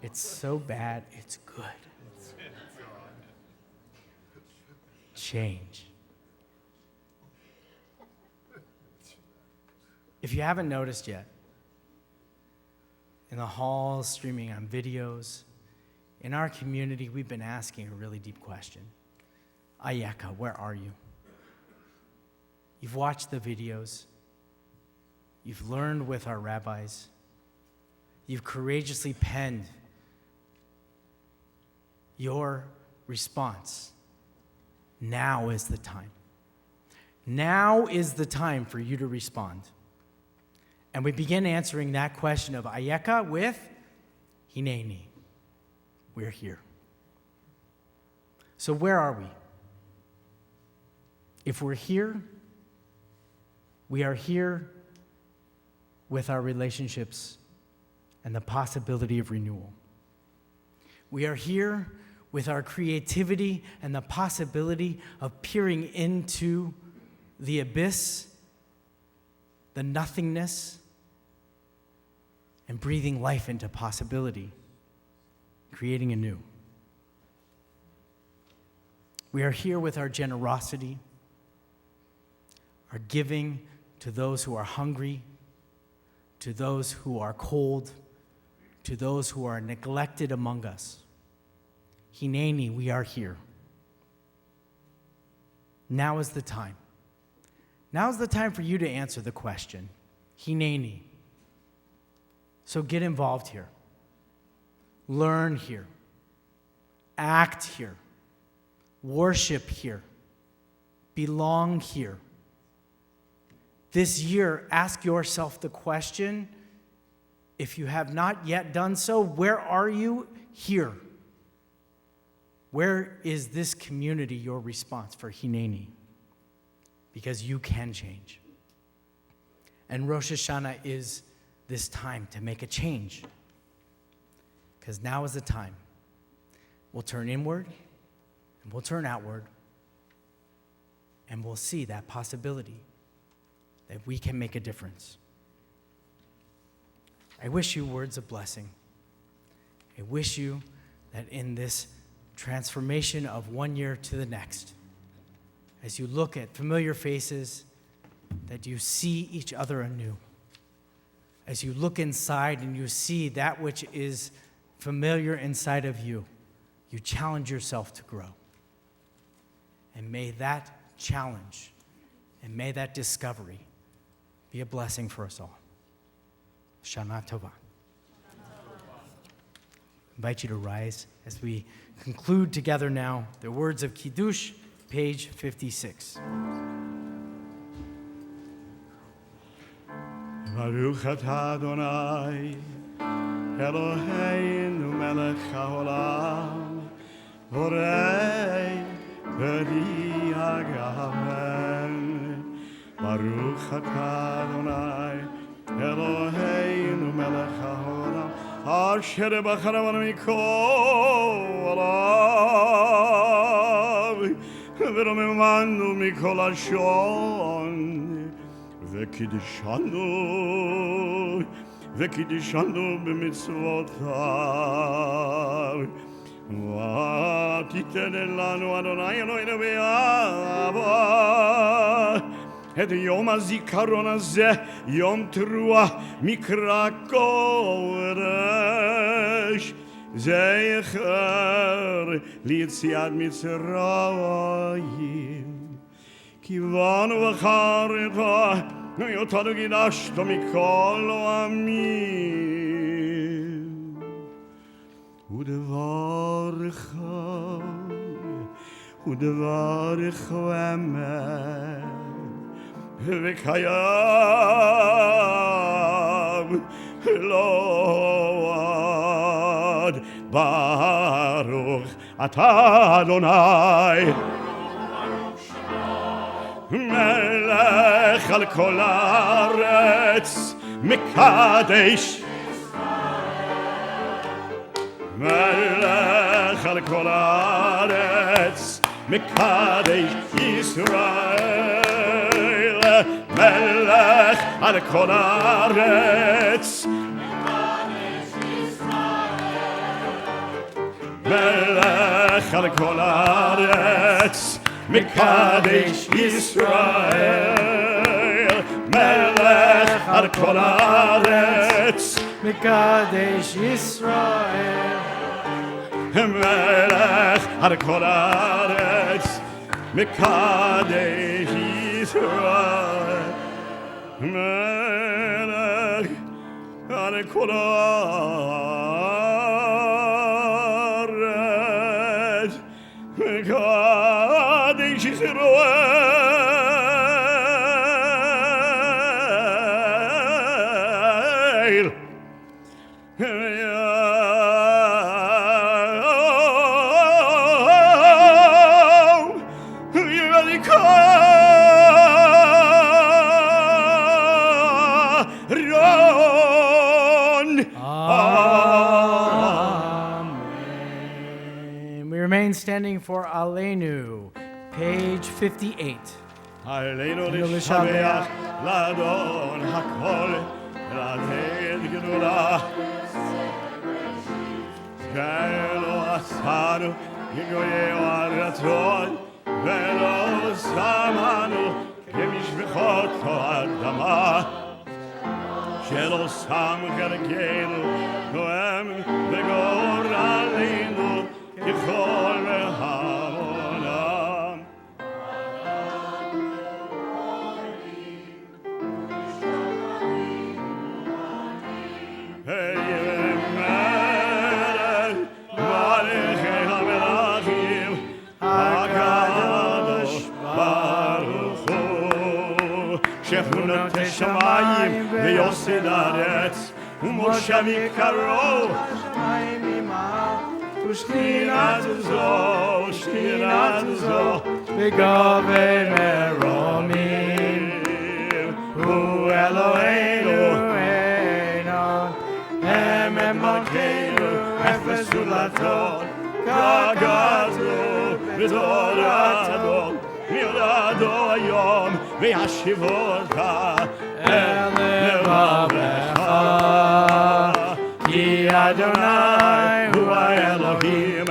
It's so bad, it's good. change. If you haven't noticed yet, in the halls, streaming on videos, in our community, we've been asking a really deep question. Ayeka, where are you? You've watched the videos. You've learned with our rabbis. You've courageously penned your response. Now is the time. Now is the time for you to respond. And we begin answering that question of Ayeka with Hineni. We're here. So where are we? If we're here, we are here with our relationships and the possibility of renewal. We are here with our creativity and the possibility of peering into the abyss, the nothingness, and breathing life into possibility, creating anew. We are here with our generosity, our giving to those who are hungry, to those who are cold, to those who are neglected among us. Hineni, we are here. Now is the time. Now is the time for you to answer the question. Hineni. So get involved here. Learn here. Act here. Worship here. Belong here. This year, ask yourself the question, if you have not yet done so, where are you? Here. Where is this community your response for Hineni? Because you can change. And Rosh Hashanah is this time to make a change. Because now is the time. We'll turn inward, and we'll turn outward, and we'll see that possibility that we can make a difference. I wish you words of blessing. I wish you that in this transformation of one year to the next, as you look at familiar faces, that you see each other anew. As you look inside and you see that which is familiar inside of you, you challenge yourself to grow. And may that challenge and may that discovery be a blessing for us all. Shana Tova. I invite you to rise as we conclude together now the Words of Kaduche, page 56. Baruch atah Adonai, Eloheinu melech haolam, borei v'li hagamen. Baruch atah Adonai, Eloheinu melech haolam, asher b'charav mikol alav, v'romemanu mikol hashon. וקידשנו במצוותיו ותיתן לנו אדוני אלוהינו באהבה את יום הזיכרון הזה יום תרועה מקרא קודש זכר ליציאת מצרים כי באנו בחרתך אותנו קידשת מכל העמים ודברך אמת וקיים לעד ברוך אתה אדוני מלך על כל הארץ מקדש מלך על כל הארץ מקדש ישראל מלך על כל הארץ מקדש ישראל מלך על כל הארץ Mekadesh Yisrael, Melech al kol haaretz. Mekadesh Yisrael, Melech al kol haaretz, Mekadesh Yisrael, Melech al kol haaretz, Mekadesh Yisrael. Amen. We remain standing for Aleinu, page 58. עלינו לשבח לאדון הכל, לתת גדולה. כאלו עשנו יגויי הרצון, ולא שמנו כמשפחות האדמה. שלא שם חלקנו נועם וגורלנו ככל העולם. מלכי המלכים הקדוש ברוך הוא שכנות השמיים ויוסד הארץ ומושבי קרוב ושכינת זו בגובה מרומים הוא אלוהינו הם מלכנו אפס זולתו כגדלו בתורתו יולדו היום וישיבו אותה אל לבבך כי אדוני הוא האלוהים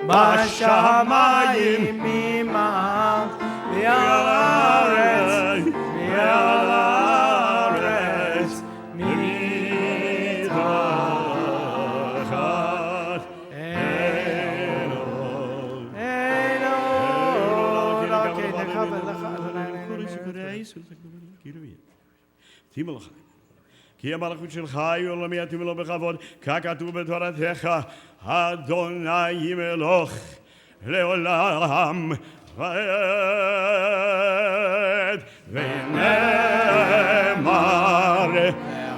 בשמיים ממעל ועל הארץ מתחת אין עוד תימל חי כי המלכות שלך היא עולמי תמלא בכבוד ככתוב בתורתך אדוני ימלוך לעולם ועד ונאמר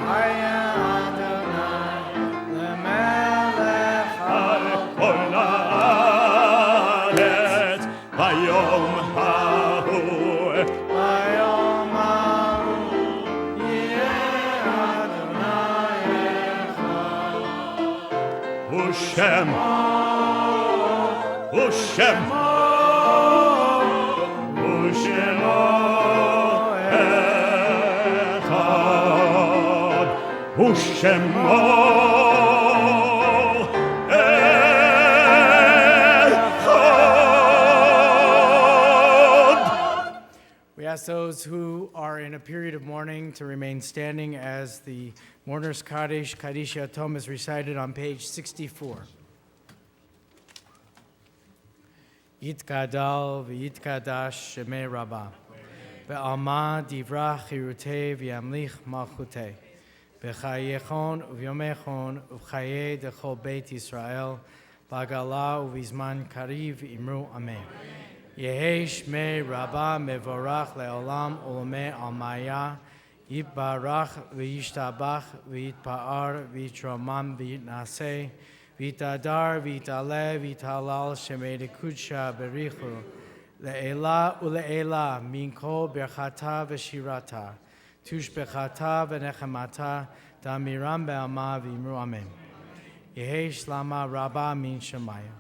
והיה אדוני למלך על כל הארץ ביום ההוא ביום ההוא יהיה אדוני אחד ושמו אחד ושמו We ask those who are in a period of mourning to remain standing as the mourner's Kaddish, Kaddish Yatom, is recited on page 64. Yitkadal v'yitkadash shemei Rabba ve'alma divra chirutei v'yamlich malchutei b'chayechon uvyomechon u'chayei dechol beit Yisrael b'agala u'vizman kariv imru amen. Yehi shmei Rabba mevorach le'olam u'lomei almaya yitbarach v'yishtabach v'yitpa'ar v'yitromam v'yitnaseh Vitadar, vitale, vitalal, shemei kudsha berichu, le'ela ule'ela, minko berchata v'shirata, tushbechata v'nechemata, damiram be'alma v'imru amen. Yehi shlama rabba min shemaya,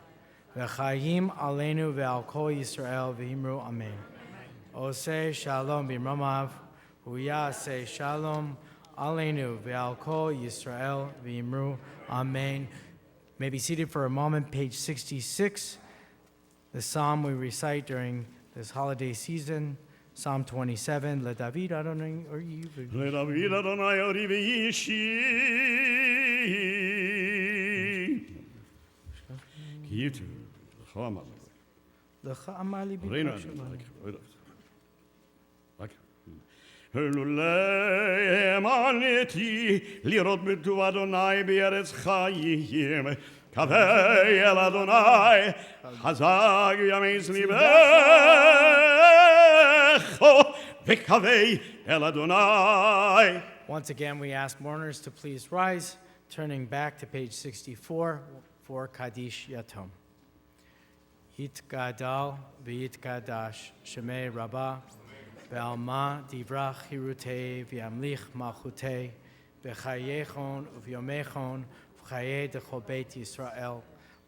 v'chayim aleinu ve'al kol Yisrael v'imru amen. Oseh shalom b'imromav, uyaseh shalom aleinu ve'al kol Yisrael v'imru amen. May be seated for a moment, page 66, the psalm we recite during this holiday season. Psalm 27, Le David Adonai Oriv. לדוד אדוני אורי ואישי. כי יתו, לך אמר. Lecha amar li ראינו b'kol shalom. רק. לולא האמנתי לראות בטוב אדוני בארץ חיים. קוה אל אדוני, חזק ימס ליבך, וקוה אל אדוני. Once again, we ask mourners to please rise, turning back to page 64 for Kaddish Yatom. Yitgadal v'yitgadash shemei Rabba ve'alma divrach hirutei v'yamlich malchutei v'chayechon u'vyomechon v'chayei dechol beit Yisrael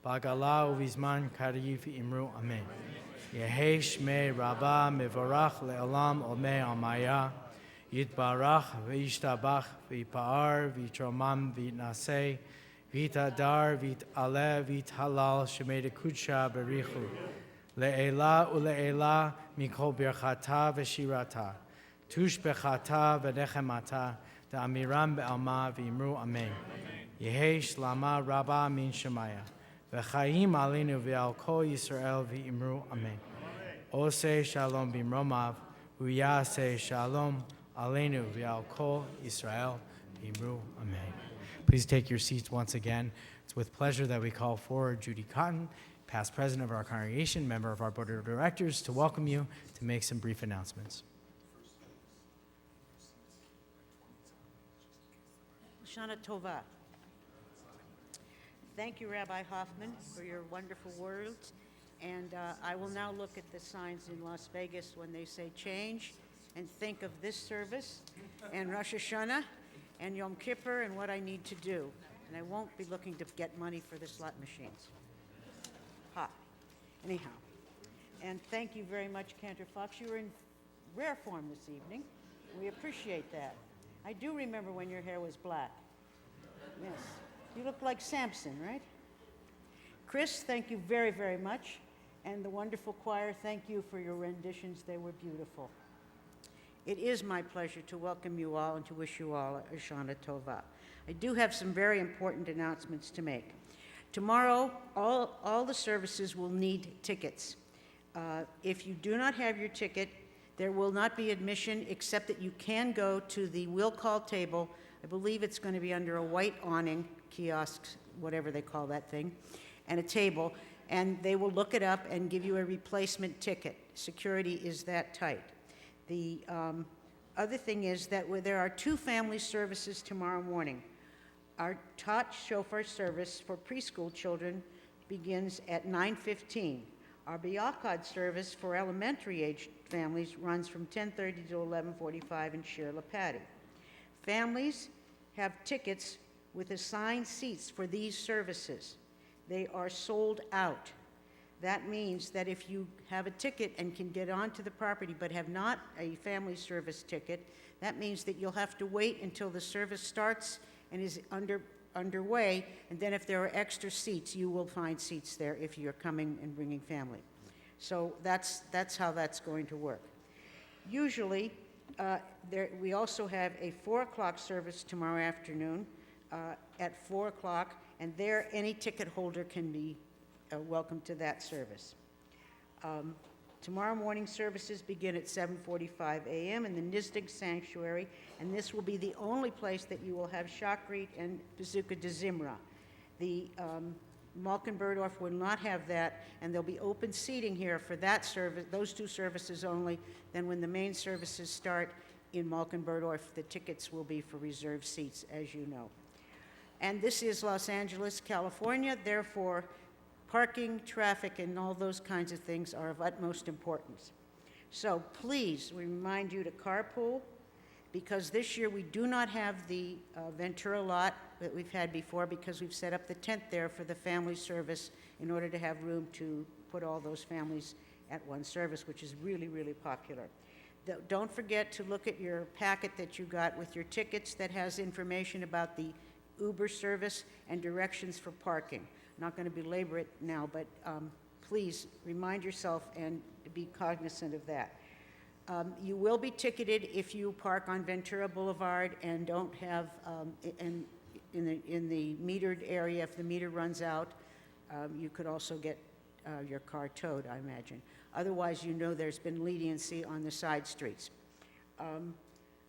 b'agala u'vizman kariv imru amen. Yehei shmei Rabba mevorach le'olam olmei almaya Yitbarach v'yishtabach v'yipa'ar v'yitromam v'yitnaseh v'yitadar v'yit'aleh v'yithalal shemei dekudsha berichu le'ela ule'ela mikol birchata v'shirata tush bechata v'nechemata da'amiram be'alma v'yimru amen. Yehei shlama rabba min shemaya v'chaim alinu v'al kol Yisrael v'yimru amen. Oseh shalom b'mromav v'yaseh shalom Aleinu v'al kol Yisrael v'imru amen. Please take your seats once again. It's with pleasure that we call forward Judy Cotton, past president of our congregation, member of our board of directors, to welcome you to make some brief announcements. Hashanah Tova. Thank you, Rabbi Hoffman, for your wonderful words. And I will now look at the signs in Las Vegas when they say change and think of this service and Rosh Hashanah and Yom Kippur and what I need to do. And I won't be looking to get money for the slot machines. Anyhow. And thank you very much, Cantor Fox. You were in rare form this evening. We appreciate that. I do remember when your hair was black. Yes. You look like Samson, right? Chris, thank you very, very much. And the wonderful choir, thank you for your renditions. They were beautiful. It is my pleasure to welcome you all and to wish you all a Hashanah Tova. I do have some very important announcements to make. Tomorrow, all the services will need tickets. If you do not have your ticket, there will not be admission except that you can go to the will call table. I believe it's going to be under a white awning, kiosk, whatever they call that thing, and a table, and they will look it up and give you a replacement ticket. Security is that tight. The other thing is that there are two family services tomorrow morning. Our Tot Shofar service for preschool children begins at 9:15. Our B'Yakad service for elementary age families runs from 10:30 to 11:45 in Shir LaPatty. Families have tickets with assigned seats for these services. They are sold out. That means that if you have a ticket and can get onto the property but have not a family service ticket, that means that you'll have to wait until the service starts and is underway, and then if there are extra seats, you will find seats there if you're coming and bringing family. So that's how that's going to work. Usually, we also have a 4 o'clock service tomorrow afternoon at 4 o'clock, and there any ticket holder can be welcome to that service. Tomorrow morning services begin at 7:45 a.m. in the Nizdig Sanctuary, and this will be the only place that you will have Shachrit and Bazooka de Zimra. The Malkin Burdorf will not have that, and there'll be open seating here for that service, those two services only. Then when the main services start in Malkin Burdorf, the tickets will be for reserved seats, as you know. And this is Los Angeles, California, therefore parking, traffic, and all those kinds of things are of utmost importance. So please, we remind you to carpool, because this year we do not have the Ventura lot that we've had before, because we've set up the tent there for the family service in order to have room to put all those families at one service, which is really, really popular. Don't forget to look at your packet that you got with your tickets that has information about the Uber service and directions for parking. Not going to belabor it now, but please remind yourself and be cognizant of that. You will be ticketed if you park on Ventura Boulevard and don't have, in the metered area, if the meter runs out, you could also get your car towed, I imagine. Otherwise, you know there's been leniency on the side streets.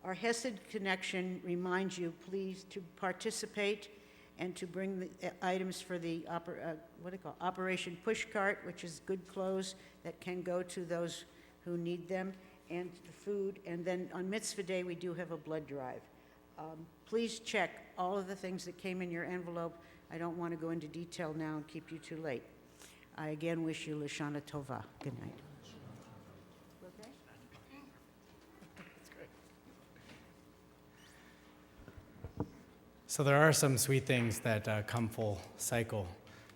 Our Hesed Connection reminds you, please, to participate and to bring the items for the Operation Push Cart, which is good clothes that can go to those who need them, and the food. And then on Mitzvah Day, we do have a blood drive. Please check all of the things that came in your envelope. I don't want to go into detail now and keep you too late. I again wish you Lashana Tova. Good night. Okay? So there are some sweet things that come full cycle.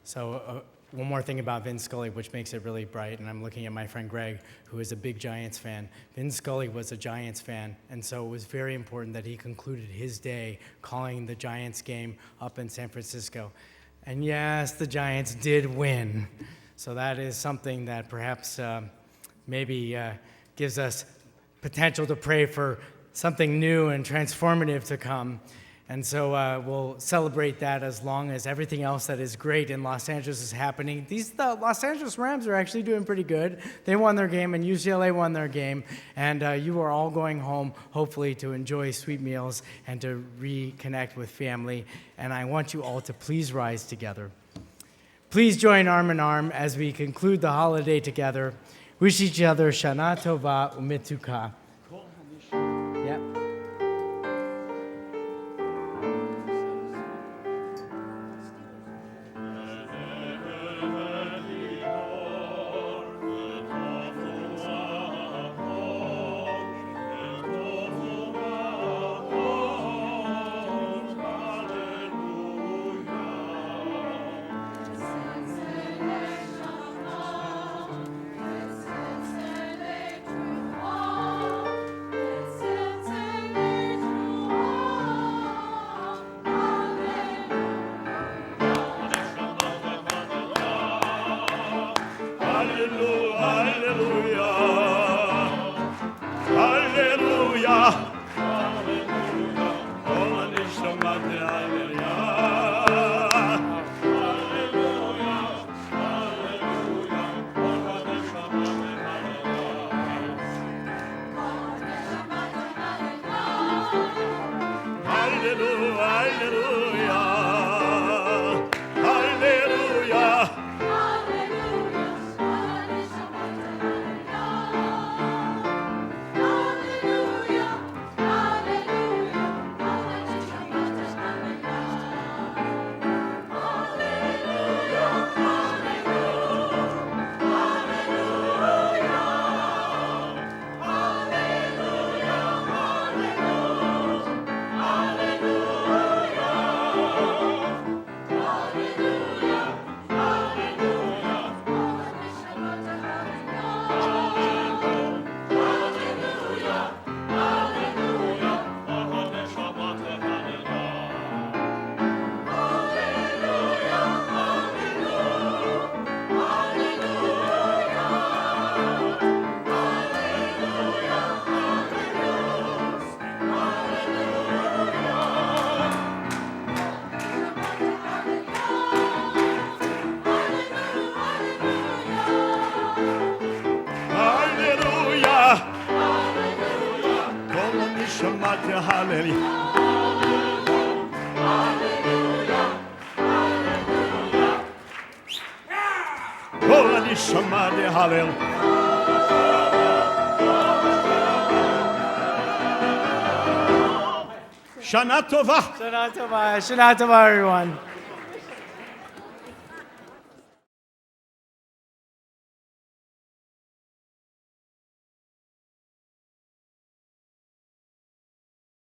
So one more thing about Vin Scully, which makes it really bright, and I'm looking at my friend Greg, who is a big Giants fan. Vin Scully was a Giants fan, and so it was very important that he concluded his day calling the Giants game up in San Francisco. And yes, the Giants did win. So that is something that perhaps maybe gives us potential to pray for something new and transformative to come. And so we'll celebrate that as long as everything else that is great in Los Angeles is happening. The Los Angeles Rams are actually doing pretty good. They won their game, and UCLA won their game. And you are all going home, hopefully, to enjoy sweet meals and to reconnect with family. And I want you all to please rise together. Please join arm in arm as we conclude the holiday together. Wish each other Shana Tova U'Mituka. Yep. Shana Tova. Shana Tova, Shana Tova, everyone.